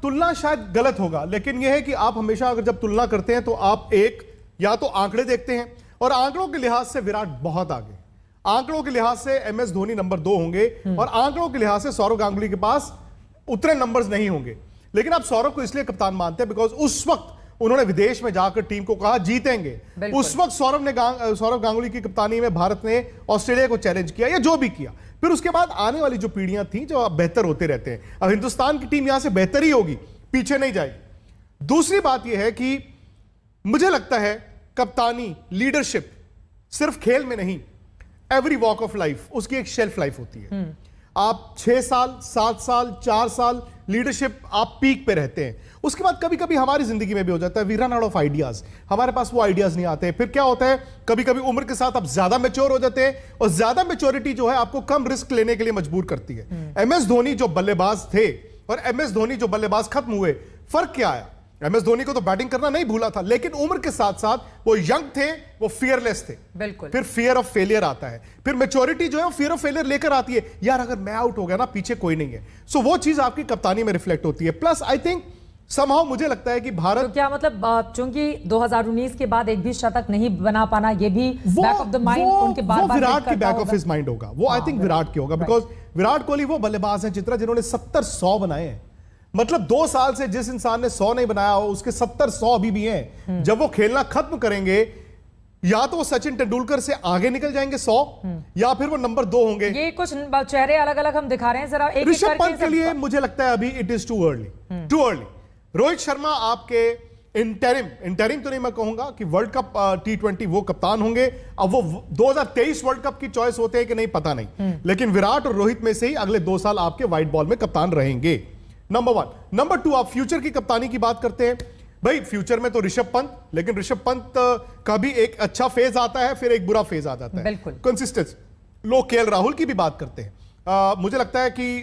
तुलना शायद गलत होगा, लेकिन यह है कि आप हमेशा अगर जब तुलना करते हैं तो आप एक या तो आंकड़े देखते हैं, और आंकड़ों के लिहाज से विराट बहुत आगे, आंकड़ों के लिहाज से MS धोनी नंबर 2 होंगे, और आंकड़ों के लिहाज से सौरभ गांगुली के पास उतने नंबर्स नहीं होंगे। लेकिन आप सौरभ को इसलिए कप्तान मानते हैं बिकॉज उस वक्त उन्होंने विदेश में जाकर टीम को कहा जीतेंगे। उस वक्त सौरभ गांगुली की कप्तानी में भारत ने ऑस्ट्रेलिया को चैलेंज किया या जो भी किया। फिर उसके बाद आने वाली जो पीढ़ियां थी जो अब बेहतर होते रहते हैं, अब हिंदुस्तान की टीम यहां से बेहतर ही होगी, पीछे नहीं जाएगी। दूसरी बात यह है कि मुझे लगता है कप्तानी, लीडरशिप सिर्फ खेल में नहीं, एवरी वॉक ऑफ लाइफ उसकी एक शेल्फ लाइफ होती है। आप 6 साल, 7 साल, 4 साल लीडरशिप आप पीक पे रहते हैं, उसके बाद कभी कभी हमारी जिंदगी में भी हो जाता है we run out of ideas, हमारे पास वो आइडियाज नहीं आते। फिर क्या होता है, कभी कभी उम्र के साथ आप ज्यादा मैच्योर हो जाते हैं, और ज्यादा मैच्योरिटी जो है आपको कम रिस्क लेने के लिए मजबूर करती है। MS धोनी जो बल्लेबाज थे और MS धोनी जो बल्लेबाज खत्म हुए, फर्क क्या आया? MS धोनी को तो बैटिंग करना नहीं भूला था, लेकिन उम्र के साथ साथ वो यंग थे, वो फियरलेस थे। बिल्कुल। फिर फियर ऑफ फेलियर आता है, फिर मैच्योरिटी जो है वो फियर ऑफ फेलियर लेकर आती है, यार अगर मैं आउट हो गया ना, पीछे कोई नहीं है। सो वो चीज आपकी कप्तानी में रिफ्लेक्ट होती है। प्लस आई थिंक समहाउ मुझे लगता है कि भारत, तो क्या मतलब चूंकि 2019 के बाद एक भी शतक नहीं बना पाना, ये भी बैक ऑफ द माइंड उनके बार-बार विराट के बैक ऑफ हिज माइंड होगा, वो आई थिंक विराट के होगा, बिकॉज विराट कोहली वो बल्लेबाज हैं चित्रा जिन्होंने 70-100 बनाए हैं। मतलब 2 साल से जिस इंसान ने 100 नहीं बनाया हो, उसके 70-100 अभी भी हैं। जब वो खेलना खत्म करेंगे, या तो वो सचिन तेंदुलकर से आगे निकल जाएंगे 100, या फिर वो नंबर 2 होंगे। ये कुछ चेहरे अलग अलग हम दिखा रहे हैं, जरा एक ऋषभ पंत के लिए मुझे लगता है अभी it is too early. Rohit Sharma आपके इंटरिम तो नहीं मैं कहूंगा कि वर्ल्ड कप T20 वो कप्तान होंगे। अब वो 2023 वर्ल्ड कप की चॉइस होते हैं कि नहीं पता नहीं, लेकिन विराट और रोहित में से ही अगले 2 साल आपके व्हाइट बॉल में कप्तान रहेंगे, नंबर 1। नंबर 2, आप फ्यूचर की कप्तानी की बात करते हैं, भाई फ्यूचर में तो ऋषभ पंत, लेकिन ऋषभ पंत का भी एक अच्छा फेज आता है, फिर एक बुरा फेज आ जाता है। बिल्कुल कंसिस्टेंसी। लोग KL राहुल की भी बात करते हैं, मुझे लगता है कि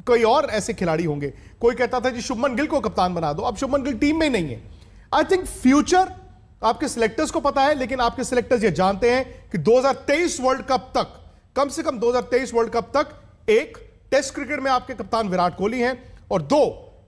कोई और ऐसे खिलाड़ी होंगे। कोई कहता था कि शुभमन गिल को कप्तान बना दो, अब शुभमन गिल टीम में नहीं है। आई थिंक फ्यूचर आपके सिलेक्टर्स को पता है, लेकिन आपके सिलेक्टर्स ये जानते हैं कि 2023 वर्ल्ड कप तक कम से कम 2023 वर्ल्ड कप तक एक टेस्ट क्रिकेट में आपके कप्तान विराट कोहली हैं और 2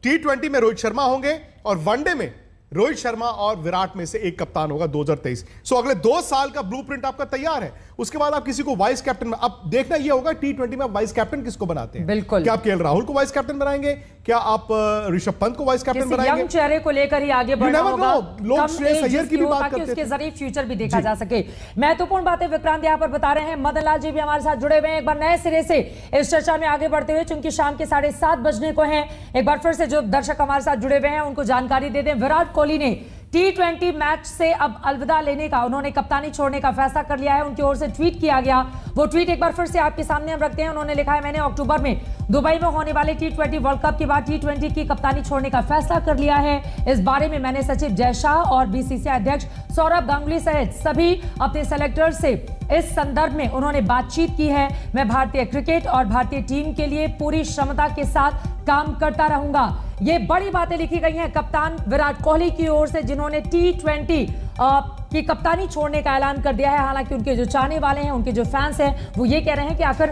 T20 में रोहित शर्मा होंगे और वनडे में रोहित शर्मा और विराट में से एक कप्तान होगा 2023। सो अगले 2 साल का ब्लूप्रिंट आपका तैयार है। उसके बाद आप किसी को वाइस कैप्टन में, अब देखना यह होगा T20 में आप वाइस कैप्टन किसको बनाते हैं। बिल्कुल, क्या आप केएल राहुल को वाइस कैप्टन बनाएंगे, क्या आप ऋषभ पंत को वाइस कैप्टन बनाएंगे, यंग चेहरे को लेकर ही आगे बढ़ना होगा। लोग श्रेयस अय्यर की भी बात करते हैं, उसके जरिए फ्यूचर भी देखा जा सके। महत्वपूर्ण बातें विक्रांत यहाँ पर बता रहे हैं। मदन लाल जी भी हमारे साथ जुड़े हुए हैं, एक बार नए सिरे से इस चर्चा में आगे बढ़ते हुए, चूंकि शाम के 7:30 बजने को हैं, एक बार फिर से जो दर्शक हमारे साथ जुड़े हुए हैं उनको जानकारी दे दें। विराट कोहली ने T20 मैच से अब अलविदा लेने का, उन्होंने कप्तानी छोड़ने का फैसला कर लिया है। उनकी ओर से ट्वीट किया गया, वो ट्वीट एक बार फिर से आपके सामने हम रखते हैं। उन्होंने लिखा है, मैंने अक्टूबर में दुबई में होने वाले T20 वर्ल्ड कप के बाद T20 की कप्तानी छोड़ने का फैसला कर लिया है। इस बारे में मैंने सचिव जय शाह और BCCI अध्यक्ष सौरभ गांगुली सहित सभी अपने सेलेक्टर से इस संदर्भ में उन्होंने बातचीत की है। मैं भारतीय क्रिकेट और भारतीय टीम के लिए पूरी क्षमता के साथ काम करता रहूंगा। ये बड़ी बातें लिखी गई हैं कप्तान विराट कोहली की ओर से, जिन्होंने T20 की कप्तानी छोड़ने का ऐलान कर दिया है। हालांकि उनके जो चाहने वाले हैं, उनके जो फैंस हैं, वो ये कह रहे हैं कि आखिर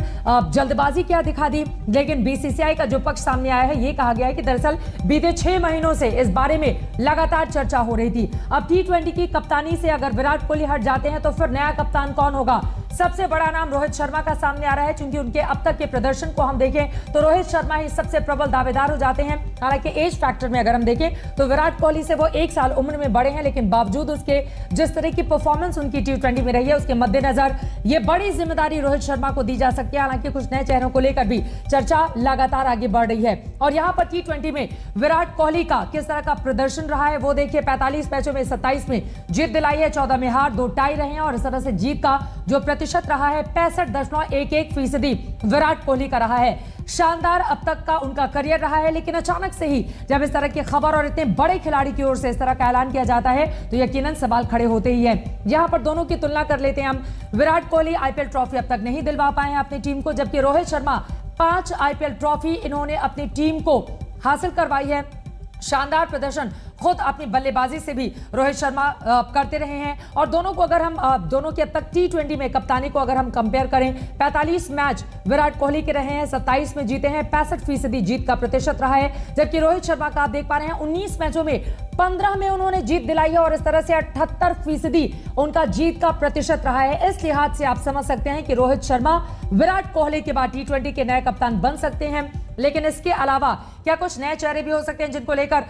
जल्दबाजी क्या दिखा दी। लेकिन BCCI का जो पक्ष सामने आया है, ये कहा गया है कि दरअसल बीते 6 महीनों से इस बारे में लगातार चर्चा हो रही थी। अब T20 की कप्तानी से अगर विराट कोहली हट जाते हैं तो फिर नया कप्तान कौन होगा? सबसे बड़ा नाम रोहित शर्मा का सामने आ रहा है, क्योंकि उनके अब तक के प्रदर्शन को हम देखें तो रोहित शर्मा ही सबसे प्रबल दावेदार हो जाते हैं। हालांकि एज फैक्टर में अगर हम देखें तो विराट कोहली से वो 1 साल उम्र में बड़े हैं, लेकिन बावजूद उसके जिस तरह की परफॉर्मेंस उनकी T20 में रही है, उसके मद्देनजर ये बड़ी जिम्मेदारी रोहित शर्मा को दी जा सकती है। हालांकि कुछ नए चेहरों को लेकर भी चर्चा लगातार आगे बढ़ रही है। और यहां पर T20 में विराट कोहली का किस तरह का प्रदर्शन रहा है वो देखिए। 45 मैचों में 27 में जीत दिलाई है, 14 में हार, 2 टाई रहे हैं और इस तरह से जीत का जो प्रतिशत रहा है 65.11% विराट कोहली का रहा है। शानदार अब तक का उनका करियर रहा है, लेकिन अचानक से ही जब इस तरह की खबर और इतने बड़े खिलाड़ी की ओर से इस तरह का ऐलान किया जाता है तो यकीनन सवाल खड़े होते ही हैं। यहां पर दोनों की तुलना कर लेते हैं हम। विराट कोहली IPL ट्रॉफी अब तक नहीं दिलवा पाए हैं अपनी टीम को, जबकि रोहित शर्मा 5 IPL ट्रॉफी इन्होंने अपनी टीम को हासिल करवाई है। शानदार प्रदर्शन खुद अपनी बल्लेबाजी से भी रोहित शर्मा करते रहे हैं। और दोनों को अगर हम दोनों के अब तक T20 में कप्तानी को अगर हम कंपेयर करें, 45 मैच विराट कोहली के रहे हैं, 27 में जीते हैं, 65% जीत का प्रतिशत रहा है। जबकि रोहित शर्मा का आप देख पा रहे हैं 19 मैचों में 15 में उन्होंने जीत दिलाई है और इस तरह से 78% उनका जीत का प्रतिशत रहा है। इस लिहाज से आप समझ सकते हैं कि रोहित शर्मा विराट कोहली के बाद T20 के नए कप्तान बन सकते हैं। लेकिन इसके अलावा क्या कुछ नए चेहरे भी हो सकते हैं जिनको लेकर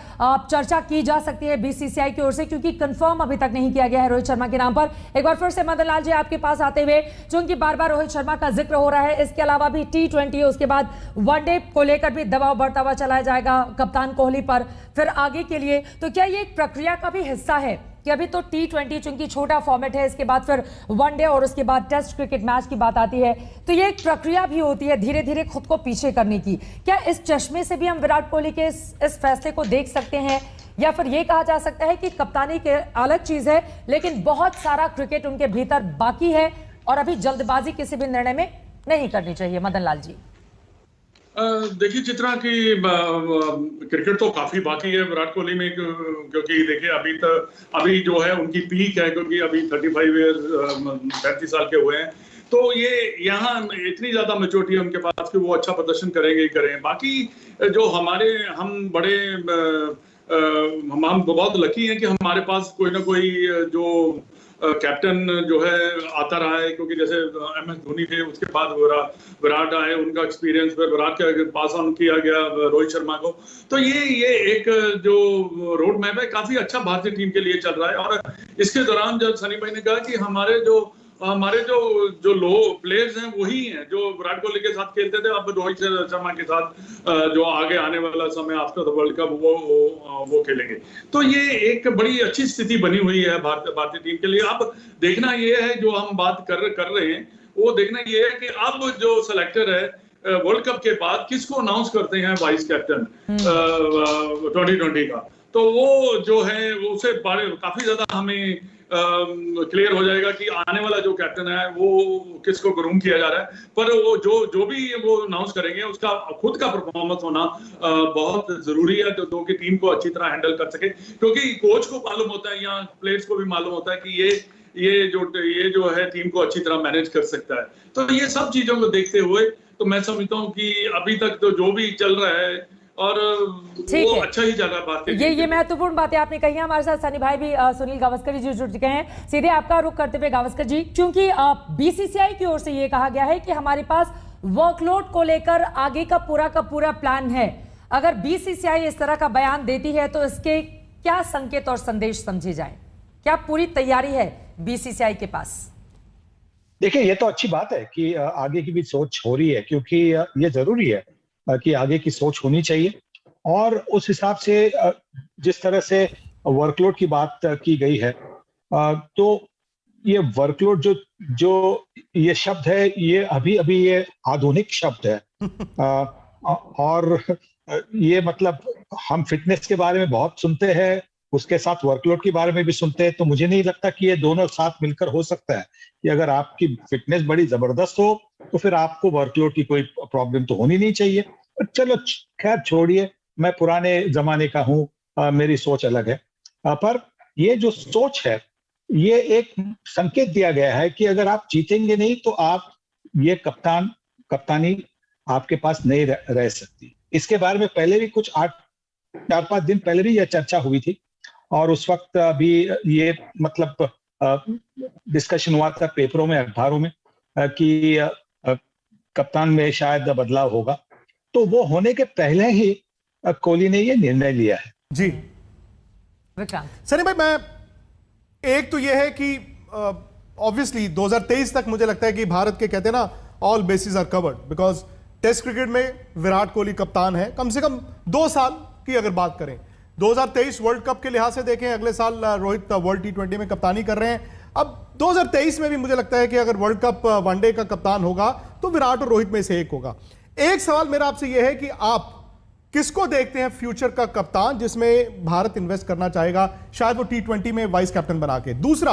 चर्चा की जा सकती है BCCI की ओर से, क्योंकि कंफर्म अभी तक नहीं किया गया है रोहित शर्मा के नाम पर। एक बार फिर से मदन लाल जी आपके पास आते हुए, चूंकि बार बार रोहित शर्मा का जिक्र हो रहा है, इसके अलावा भी T20 उसके बाद वनडे को लेकर भी दबाव बढ़ता हुआ चला जाएगा कप्तान कोहली पर फिर आगे के लिए। तो क्या ये एक प्रक्रिया का भी हिस्सा है कि अभी तो T20 चूंकि छोटा फॉर्मेट है, इसके बाद फिर वनडे और उसके बाद टेस्ट क्रिकेट मैच की बात आती है, तो ये एक प्रक्रिया भी होती है धीरे धीरे खुद को पीछे करने की। क्या इस चश्मे से भी हम विराट कोहली के इस फैसले को देख सकते हैं, या फिर ये कहा जा सकता है कि कप्तानी के अलग चीज है लेकिन बहुत सारा क्रिकेट उनके भीतर बाकी है और अभी जल्दबाजी किसी भी निर्णय में नहीं करनी चाहिए? मदन लाल जी देखिए चित्रा की क्रिकेट तो काफी बाकी है विराट कोहली में, क्योंकि देखिए अभी जो है उनकी पीक है, क्योंकि अभी 35 साल के हुए हैं। तो ये यहाँ इतनी ज्यादा मैच्योरिटी है उनके पास कि वो अच्छा प्रदर्शन करेंगे ही करें। बाकी जो हम बहुत लकी हैं कि हमारे पास कोई ना कोई जो कैप्टन जो है आता रहा है, क्योंकि जैसे MS धोनी थे, उसके बाद विराट आए, उनका एक्सपीरियंस फिर विराट के पास ऑन किया गया रोहित शर्मा को। तो ये एक जो रोड मैप है काफी अच्छा भारतीय टीम के लिए चल रहा है। और इसके दौरान जब सनी भाई ने कहा कि हमारे जो लो प्लेयर्स हैं वही हैं जो विराट कोहली के साथ खेलते थे, अब रोहित शर्मा के साथ जो आगे आने वाला समय आफ्टर द वर्ल्ड कप वो खेलेंगे। तो ये एक बड़ी अच्छी स्थिति बनी हुई है भारतीय टीम के लिए। अब देखना ये है, जो हम बात कर रहे हैं, वो देखना ये है कि अब जो सेलेक्टर है वर्ल्ड कप के बाद किसको अनाउंस करते हैं वाइस कैप्टन 2020 का। तो वो जो है उसे काफी ज्यादा हमें क्लियर हो जाएगा कि आने वाला जो कैप्टन है वो किसको ग्रूम किया जा रहा है। पर वो जो भी वो अनाउंस करेंगे उसका खुद का परफॉर्मेंस होना बहुत जरूरी है, जो कि टीम को अच्छी तरह हैंडल कर सके। क्योंकि कोच को मालूम होता है या प्लेयर्स को भी मालूम होता है कि ये जो है टीम को अच्छी तरह मैनेज कर सकता है। तो ये सब चीजों को देखते हुए तो मैं समझता हूँ कि अभी तक तो जो भी चल रहा है और वो अच्छा ही जा रहा है। ये महत्वपूर्ण बातें आपने कही हैं। हमारे साथ सनी भाई भी सुनील गावस्कर जी जुड़ चुके हैं। सीधे आपका रुख करते हुए गावस्कर जी, क्योंकि बीसीसीआई की ओर से ये कहा गया है कि हमारे पास वर्कलोड को लेकर आगे का पूरा प्लान है। अगर बीसीसीआई इस तरह का बयान देती है तो इसके क्या संकेत और संदेश समझे जाए? क्या पूरी तैयारी है बीसीसीआई के पास? देखिए, ये तो अच्छी बात है कि आगे की भी सोच हो रही है, क्योंकि ये जरूरी है कि आगे की सोच होनी चाहिए। और उस हिसाब से जिस तरह से वर्कलोड की बात की गई है, तो ये वर्कलोड जो ये शब्द है, ये अभी ये आधुनिक शब्द है। और ये मतलब हम फिटनेस के बारे में बहुत सुनते हैं, उसके साथ वर्कलोड के बारे में भी सुनते हैं। तो मुझे नहीं लगता कि ये दोनों साथ मिलकर हो सकता है कि अगर आपकी फिटनेस बड़ी जबरदस्त हो तो फिर आपको वर्कलोड की कोई प्रॉब्लम तो होनी नहीं चाहिए। चलो खैर छोड़िए, मैं पुराने जमाने का हूँ, मेरी सोच अलग है। पर ये जो सोच है, ये एक संकेत दिया गया है कि अगर आप जीतेंगे नहीं तो आप ये कप्तानी आपके पास नहीं रह सकती। इसके बारे में पहले भी कुछ 4-5 दिन पहले भी यह चर्चा हुई थी, और उस वक्त भी ये मतलब डिस्कशन हुआ था पेपरों में, अखबारों में, कि कप्तान में शायद बदलाव होगा। तो वो होने के पहले ही कोहली ने ये निर्णय लिया है। जी सनी भाई, मैं एक तो ये है कि ऑब्वियसली 2023 तक मुझे लगता है कि भारत के कहते हैं ना, all bases are covered, because test cricket में विराट कोहली कप्तान है कम से कम 2 साल की। अगर बात करें 2023 वर्ल्ड कप के लिहाज से देखें, अगले साल रोहित वर्ल्ड T20 में कप्तानी कर रहे हैं। अब 2023 में भी मुझे लगता है कि अगर वर्ल्ड कप वनडे का कप्तान होगा तो विराट और रोहित में से एक होगा। एक सवाल मेरा आपसे यह है कि आप किसको देखते हैं फ्यूचर का कप्तान जिसमें भारत इन्वेस्ट करना चाहेगा, शायद वो T20 में वाइस कैप्टन बना के? दूसरा,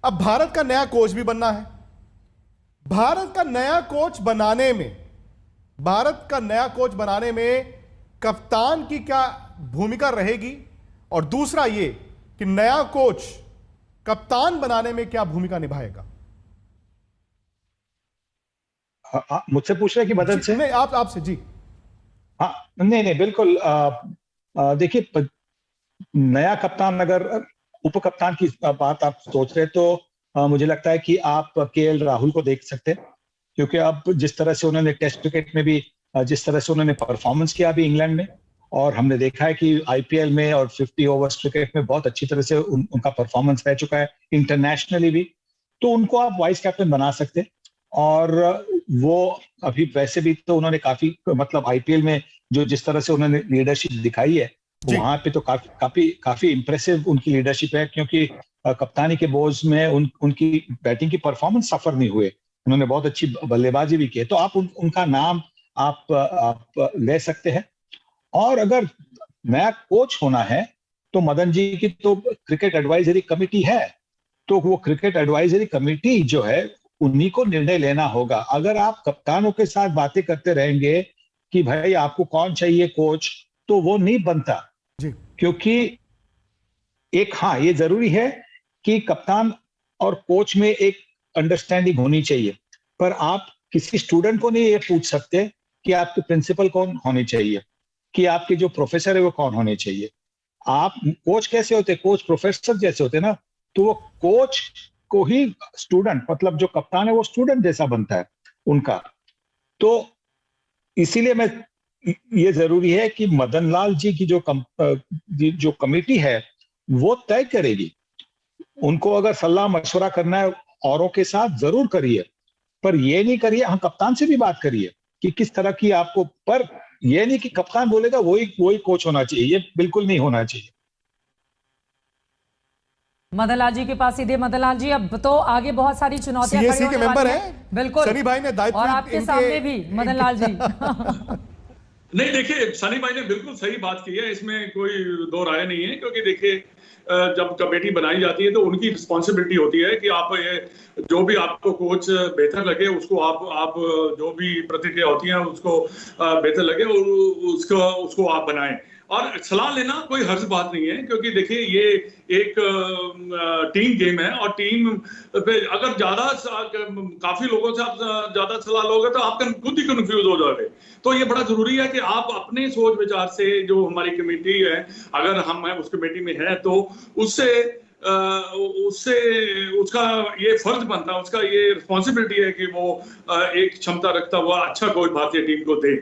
अब भारत का नया कोच भी बनना है। भारत का नया कोच बनाने में कप्तान की क्या भूमिका रहेगी, और दूसरा ये कि नया कोच कप्तान बनाने में क्या भूमिका निभाएगा? मुझसे पूछ रहे कि मदद से? नहीं, आपसे जी। हाँ, नहीं बिल्कुल। देखिए, नया कप्तान, अगर उप कप्तान की बात आप सोच रहे तो मुझे लगता है कि आप KL राहुल को देख सकते हैं, क्योंकि अब जिस तरह से उन्होंने टेस्ट क्रिकेट में भी जिस तरह से उन्होंने परफॉर्मेंस किया अभी इंग्लैंड में, और हमने देखा है कि IPL में और 50 ओवर्स क्रिकेट में बहुत अच्छी तरह से उनका परफॉर्मेंस रह चुका है, इंटरनेशनली भी। तो उनको आप वाइस कैप्टन बना सकते हैं। और वो अभी वैसे भी तो उन्होंने काफी मतलब IPL में जिस तरह से उन्होंने लीडरशिप दिखाई है, वहां पे तो काफी इंप्रेसिव उनकी लीडरशिप है, क्योंकि कप्तानी के बोझ में उनकी बैटिंग की परफॉर्मेंस सफर नहीं हुए, उन्होंने बहुत अच्छी बल्लेबाजी भी की। तो आप उनका नाम आप ले सकते हैं। और अगर नया कोच होना है तो मदन जी की तो क्रिकेट एडवाइजरी कमेटी है, तो वो क्रिकेट एडवाइजरी कमेटी जो है उन्हीं को निर्णय लेना होगा। अगर आप कप्तानों के साथ बातें करते रहेंगे कि भाई आपको कौन चाहिए कोच, तो वो नहीं बनता जी। क्योंकि हाँ, ये जरूरी है कि कप्तान और कोच में एक अंडरस्टैंडिंग होनी चाहिए, पर आप किसी स्टूडेंट को नहीं ये पूछ सकते कि आपके प्रिंसिपल कौन होने चाहिए, कि आपके जो प्रोफेसर है वो कौन होने चाहिए। आप कोच कैसे होते, कोच प्रोफेसर जैसे होते ना, तो वो कोच को ही स्टूडेंट, मतलब जो कप्तान है वो स्टूडेंट जैसा बनता है उनका। तो इसीलिए मैं ये जरूरी है कि मदन लाल जी की जो कमेटी है वो तय करेगी। उनको अगर सलाह मशवरा करना है औरों के साथ जरूर करिए, पर ये नहीं करिए, हाँ कप्तान से भी बात करिए कि किस तरह की आपको, पर ये नहीं कि कप्तान बोलेगा वही कोच होना चाहिए, ये बिल्कुल नहीं होना चाहिए। मदन लाल जी के पास सीधे। मदन लाल जी, अब तो आगे बहुत सारी चुनौतियां खड़ी होने के मेंबर हैं। बिल्कुल, सनी भाई ने दायित्व, और आपके सामने भी मदन लाल जी। नहीं, देखिए सनी भाई ने बिल्कुल सही बात की है, इसमें कोई दो राय नहीं है। क्योंकि देखिए, जब कमेटी बनाई जाती है तो उनकी रिस्पॉन्सिबिलिटी होती है कि आप जो भी आपको कोच बेहतर लगे उसको आप जो भी प्रतिक्रिया होती है उसको बेहतर लगे और उसको आप बनाएं। और सलाह लेना कोई हर्ज बात नहीं है, क्योंकि देखिए ये एक टीम गेम है और टीम पे अगर काफी लोगों से आप ज्यादा सलाह लोगे तो आप खुद ही कंफ्यूज हो जाओगे। तो ये बड़ा जरूरी है कि आप अपने सोच विचार से, जो हमारी कमेटी है, अगर हम उस कमेटी में है तो उससे उसका ये फर्ज बनता है, उसका ये रिस्पॉन्सिबिलिटी है कि वो एक क्षमता रखता हुआ अच्छा कोच भारतीय टीम को दे,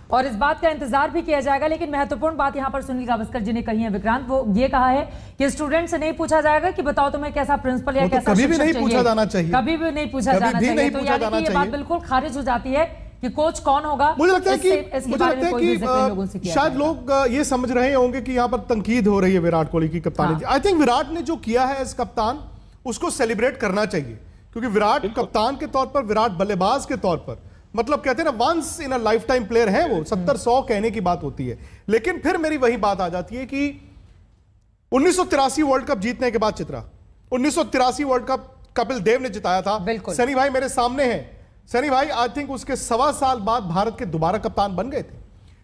और इस बात का इंतजार भी किया जाएगा। लेकिन महत्वपूर्ण बात यहाँ पर सुनील गावस्कर जी ने कही है विक्रांत, वो ये कहा है कि स्टूडेंट से नहीं पूछा जाएगा कि बताओ तुम्हें कैसा प्रिंसिपल या कैसा कभी भी नहीं पूछा जाना चाहिए, कभी भी नहीं पूछा जाना चाहिए। तो यानी कि ये बात बिल्कुल खारिज हो जाती है कि कोच कौन होगा। मुझे लगता है कि शायद लोग ये समझ रहे होंगे कि यहाँ पर तनकीद हो रही है विराट कोहली की कप्तानी। आई थिंक विराट ने जो किया है एज कप्तान उसको सेलिब्रेट करना चाहिए, क्योंकि विराट कप्तान के तौर पर, विराट बल्लेबाज के तौर पर, मतलब कहते हैं ना once in a lifetime player है वो, 70-100 कहने की बात होती है। लेकिन फिर मेरी वही बात आ जाती है कि 1983 वर्ल्ड कप जीतने के बाद, चित्रा, 1983 वर्ल्ड कप कपिल देव ने जिताया था। सनी भाई मेरे सामने हैं, सनी भाई आई थिंक उसके 1.25 साल बाद भारत के दोबारा कप्तान बन गए थे।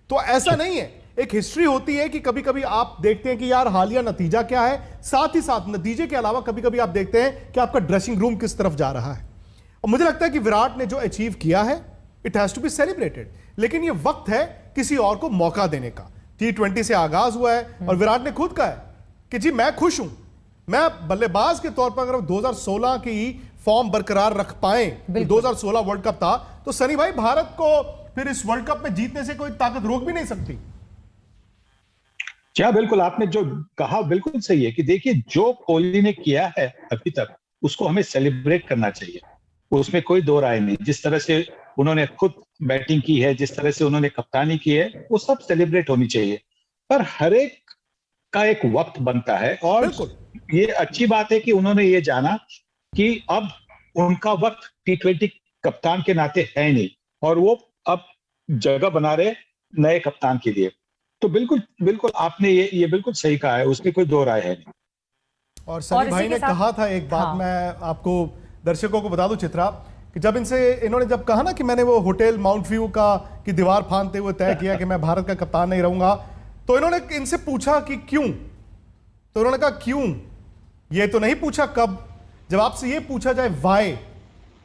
तो ऐसा नहीं है, एक हिस्ट्री होती है कि कभी कभी आप देखते हैं कि यार हालिया नतीजा क्या है, साथ ही साथ नतीजे के अलावा कभी कभी आप देखते हैं कि आपका ड्रेसिंग रूम किस तरफ जा रहा है। और मुझे लगता है कि विराट ने जो अचीव किया है it has to be celebrated, लेकिन ये वक्त है किसी और को मौका देने का। T20 से आगाज हुआ है और विराट ने खुद कहा है कि जी मैं खुश हूं, मैं बल्लेबाज के तौर पर अगर 2016 की फॉर्म बरकरार रख पाए, 2016 वर्ल्ड कप था, तो सनी भाई भारत को फिर इस वर्ल्ड कप में जीतने से कोई ताकत रोक भी नहीं सकती। क्या बिल्कुल आपने जो कहा बिल्कुल सही है कि देखिए जो कोहली ने किया है अभी तक उसको हमें सेलिब्रेट करना चाहिए, उसमें कोई दो राय नहीं। जिस तरह से उन्होंने खुद बैटिंग की है, जिस तरह से उन्होंने कप्तानी की है, वो सब सेलिब्रेट होनी चाहिए। पर हर एक का एक वक्त बनता है और ये अच्छी बात है कि उन्होंने ये जाना कि अब उनका वक्त T20 कप्तान के नाते है नहीं और वो अब जगह बना रहे नए कप्तान के लिए। तो बिल्कुल बिल्कुल आपने ये बिल्कुल सही कहा है, उसमें कोई दो राय है नहीं। और सनी भाई ने कहा था एक बात, मैं आपको दर्शकों को बता दूं चित्रा, कि जब इन्होंने जब कहा ना कि मैंने वो होटल माउंट व्यू की दीवार फांदते हुए तय किया कि मैं भारत का कप्तान नहीं रहूंगा, तो इन्होंने इनसे पूछा कि क्यों, तो उन्होंने कहा क्यों, ये तो नहीं पूछा कब। जब आपसे ये पूछा जाए वाई,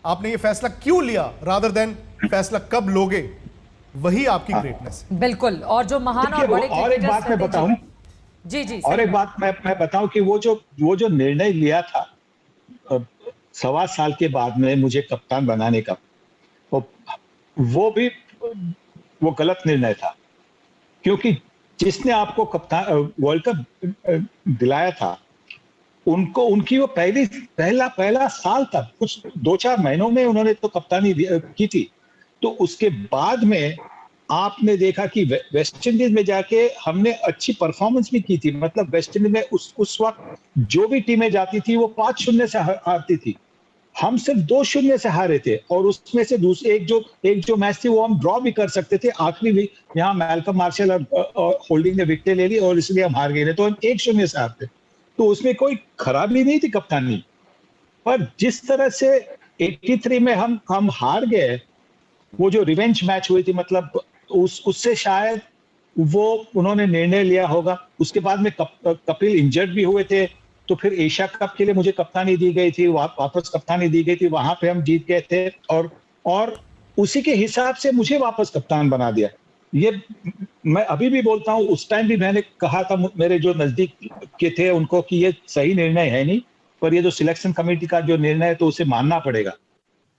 आपने ये फैसला क्यों लिया रादर देन फैसला कब लोगे, वही आपकी ग्रेटनेस। बिल्कुल, और जो महान और बड़े और एक बात मैं बताऊं, जी और एक बात मैं बताऊं कि वो जो निर्णय लिया था 1.25 साल के बाद में मुझे कप्तान बनाने का, वो गलत निर्णय था, क्योंकि जिसने आपको कप्तान वर्ल्ड कप दिलाया था उनकी वो पहला साल था, कुछ 2-4 महीनों में उन्होंने तो कप्तानी की थी। तो उसके बाद में आपने देखा कि वेस्ट इंडीज में जाके हमने अच्छी परफॉर्मेंस भी की थी। मतलब वेस्ट इंडीज में उस वक्त जो भी टीमें जाती थी वो 5-0 से हारती थी, हम सिर्फ 2-0 से हारे थे। और उसमें से दूसरे एक जो मैच थी वो हम ड्रॉ भी कर सकते थे, आखिरी भी यहाँ मैल्कम मार्शल और होल्डिंग ने विकेटें ले ली और इसलिए हम हार गए थे, तो हम 1-0 से हारते। तो उसमें कोई खराबी नहीं थी कप्तानी। पर जिस तरह से 83 में हम हार गए, वो जो रिवेंज मैच हुई थी, मतलब उससे शायद वो उन्होंने निर्णय लिया होगा। उसके बाद में कपिल इंजर्ड भी हुए थे, तो फिर एशिया कप के लिए मुझे कप्तानी दी गई थी, वापस कप्तानी दी गई थी, वहां पे हम जीत गए थे और उसी के हिसाब से मुझे वापस कप्तान बना दिया। ये मैं अभी भी बोलता हूँ, उस टाइम भी मैंने कहा था मेरे जो नजदीक के थे उनको कि ये सही निर्णय है नहीं, पर ये जो सिलेक्शन कमेटी का जो निर्णय है तो उसे मानना पड़ेगा।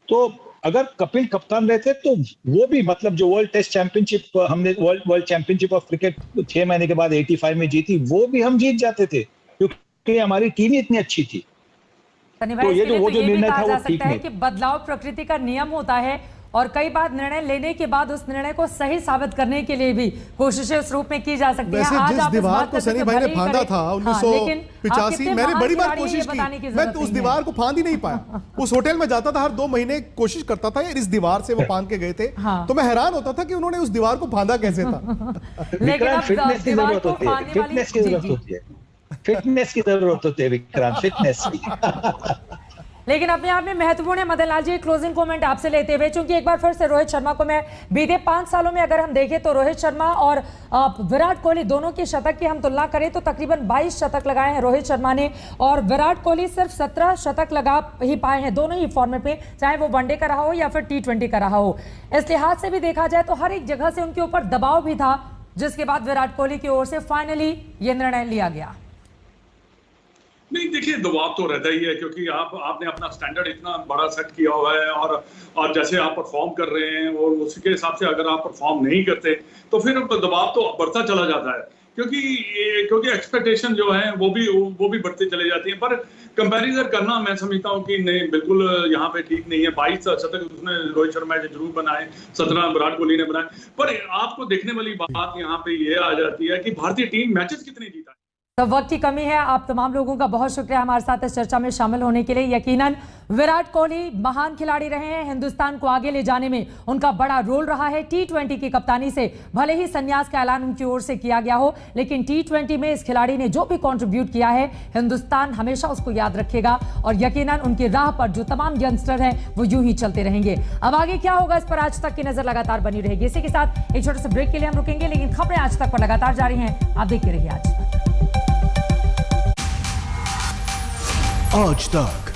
तो अगर कपिल कप्तान रहते तो वो भी, मतलब जो वर्ल्ड टेस्ट चैंपियनशिप हमने वर्ल्ड चैंपियनशिप ऑफ क्रिकेट 6 महीने के बाद 85 में जीती, वो भी हम जीत जाते थे, क्योंकि हमारी टीम ही इतनी अच्छी थी। तो ये जो निर्णय था वो ठीक नहीं। कि बदलाव प्रकृति का नियम होता है और कई बार निर्णय लेने के बाद उस निर्णय को सही साबित करने के लिए भी कोशिशें उस रूप में की जा सकती हैं। आज जिस दीवार को सनी भाई ने फांदा था 1985, मैंने बड़ी बार कोशिश की, मैं तो उस दीवार को फांद ही नहीं पाया। उस होटल में जाता था, हर 2 महीने कोशिश करता था यार इस दीवार से वो फांद के गए थे, तो मैं हैरान होता था कि उन्होंने उस दीवार को फांदा कैसे था। लेकिन फिटनेस की जरूरत होती है, फिटनेस की जरूरत होती है विक्रांत, फिटनेस की। लेकिन अपने आप में महत्वपूर्ण है। मदन लाल जी, क्लोजिंग कमेंट आपसे लेते हुए, क्योंकि एक बार फिर से रोहित शर्मा को मैं बीते 5 सालों में अगर हम देखें तो रोहित शर्मा और विराट कोहली दोनों की शतक की हम तुलना करें तो तकरीबन 22 शतक लगाए हैं रोहित शर्मा ने, और विराट कोहली सिर्फ 17 शतक लगा ही पाए हैं दोनों ही फॉर्मेट में, चाहे वो वनडे का रहा हो या फिर T20 का रहा हो। इस लिहाज से भी देखा जाए तो हर एक जगह से उनके ऊपर दबाव भी था, जिसके बाद विराट कोहली की ओर से फाइनली ये निर्णय लिया गया। नहीं, देखिए दबाव तो रहता ही है, क्योंकि आपने अपना स्टैंडर्ड इतना बड़ा सेट किया हुआ है, और जैसे आप परफॉर्म कर रहे हैं और उसके हिसाब से अगर आप परफॉर्म नहीं करते तो फिर दबाव तो बढ़ता चला जाता है, क्योंकि एक्सपेक्टेशन जो है वो भी बढ़ती चली जाती है। पर कंपैरिजन करना मैं समझता हूँ कि नहीं, बिल्कुल यहाँ पे ठीक नहीं है। 22 शतक उसने रोहित शर्मा ने जरूर बनाए, 17 विराट कोहली ने बनाए, पर आपको देखने वाली बात यहाँ पे ये आ जाती है कि भारतीय टीम मैचेस कितने जीता है। तो वक्त की कमी है। आप तमाम लोगों का बहुत शुक्रिया हमारे साथ इस चर्चा में शामिल होने के लिए। यकीनन विराट कोहली महान खिलाड़ी रहे हैं, हिंदुस्तान को आगे ले जाने में उनका बड़ा रोल रहा है। T20 की कप्तानी से भले ही संन्यास का ऐलान उनकी ओर से किया गया हो, लेकिन T20 में इस खिलाड़ी ने जो भी कंट्रीब्यूट किया है हिंदुस्तान हमेशा उसको याद रखेगा, और यकीनन उनकी राह पर जो तमाम यंगस्टर हैं वो यूं ही चलते रहेंगे। अब आगे क्या होगा इस पर आज तक की नजर लगातार बनी रहेगी। इसी के साथ एक छोटे से ब्रेक के लिए हम रुकेंगे, लेकिन खबरें आज तक पर लगातार जारी हैं, आप देखते रहिए आज तक। आज तक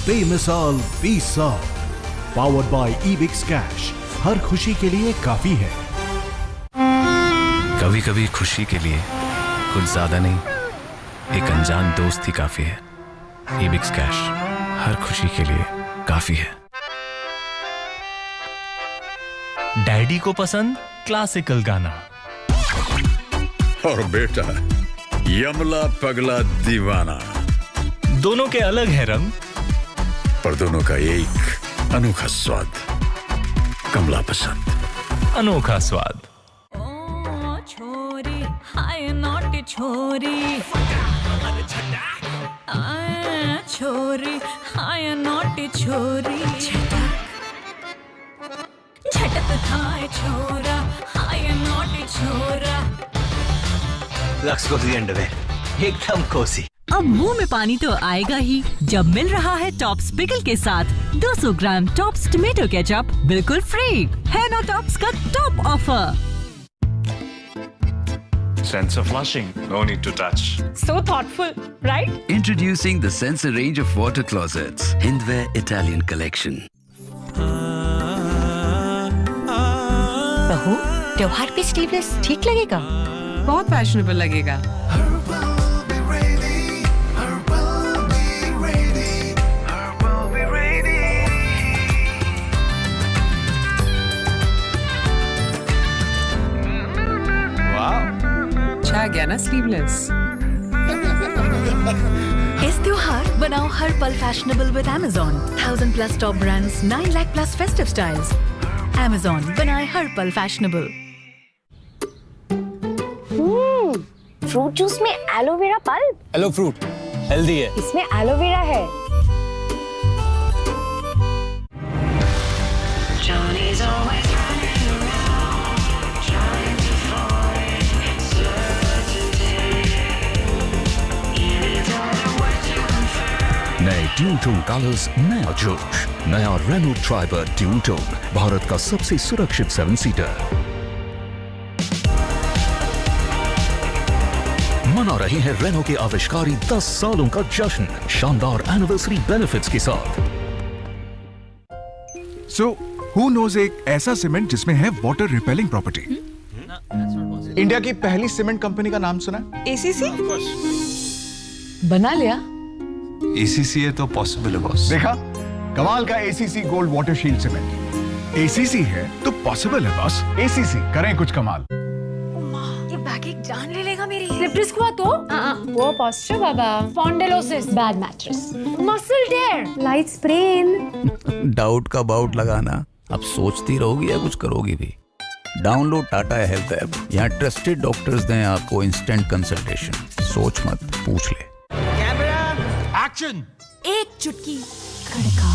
बेमिसाल 20 साल, पावर्ड बाय ईबिक्स कैश, हर खुशी के लिए काफी है। कभी कभी खुशी के लिए कुछ ज्यादा नहीं, एक अनजान दोस्त ही काफी है। ईबिक्स कैश हर खुशी के लिए काफी है। डैडी को पसंद क्लासिकल गाना, और बेटा यमला पगला दीवाना, दोनों के अलग है रंग, पर दोनों का एक अनोखा स्वाद। कमला पसंद, अनोखा स्वाद। ओ छोरी हाय नॉटी छोरी, छोरी हाय नॉटी छोरी, झटक थाय छोरा हाय नॉटी छोरा। लक्स कोसी अंडरवेयर एकदम कोसी। अब मुंह में पानी तो आएगा ही जब मिल रहा है टॉप्स पिकल के साथ 200 ग्राम टॉप्स टमेटो केचप बिल्कुल फ्री है ना। टॉप्स का top offer. Sensor flushing, no need to touch. So thoughtful, right? Introducing the Sensor range of water closets, Hindware Italian collection. बहू, त्योहार पे स्लीवलेस ठीक लगेगा? बहुत फैशनेबल लगेगा। आ गया ना स्लीवलेस। इस त्योहार बनाओ हर पल fashionable with Amazon। 1000+ top brands, 9 lakh+ festive styles. Amazon बनाए हर पल फैशनेबल। फ्रूट जूस में aloe vera pulp. Aloe fruit healthy है, इसमें एलोवेरा है। नए ड्यूल टोन कलर्स, नया जोश, नया Renault Triber dual tone, Bharat का सबसे सुरक्षित 7 सीटर। मना रहे हैं रेनो के आविष्कारी 10 सालों का जश्न, शानदार एनिवर्सरी बेनिफिट्स के साथ। सो हु नोज एक ऐसा सीमेंट जिसमें है वाटर रिपेलिंग प्रॉपर्टी? इंडिया की पहली सीमेंट कंपनी का नाम सुना? ACC बना लिया। ACC है तो पॉसिबल है बॉस। देखा, कमाल का ACC gold water shield cement. ACC है तो पॉसिबल है बॉस। ACC करें कुछ कमाल। ये बैग एक जान ले लेगा मेरी। स्लिप डिस्क हुआ तो? वो पोस्चर बाबा। स्पॉन्डिलोसिस, बैड मैट्रेस, मसल टेयर, लाइट स्प्रेन। डाउट का बाउट लगाना, अब सोचती रहोगी या कुछ करोगी भी। डाउनलोड टाटा हेल्थ ऐप, यहाँ ट्रस्टेड डॉक्टर्स दें आपको इंस्टेंट कंसल्टेशन। सोच मत, पूछ ले। एक्शन। एक चुटकी खड़का,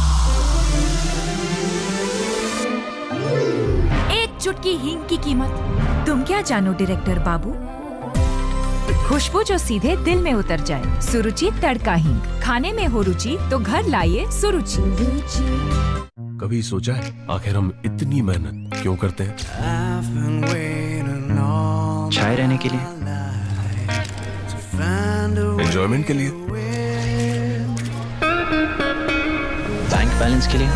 एक चुटकी हींग की कीमत तुम क्या जानो डायरेक्टर बाबू। खुशबू जो सीधे दिल में उतर जाए। सुरुचि तड़का हींग। खाने में हो रुचि तो घर लाइए सुरुचि। कभी सोचा है आखिर हम इतनी मेहनत क्यों करते हैं? छाए रहने के लिए, एंजॉयमेंट के लिए, बैंक बैलेंस के लिए,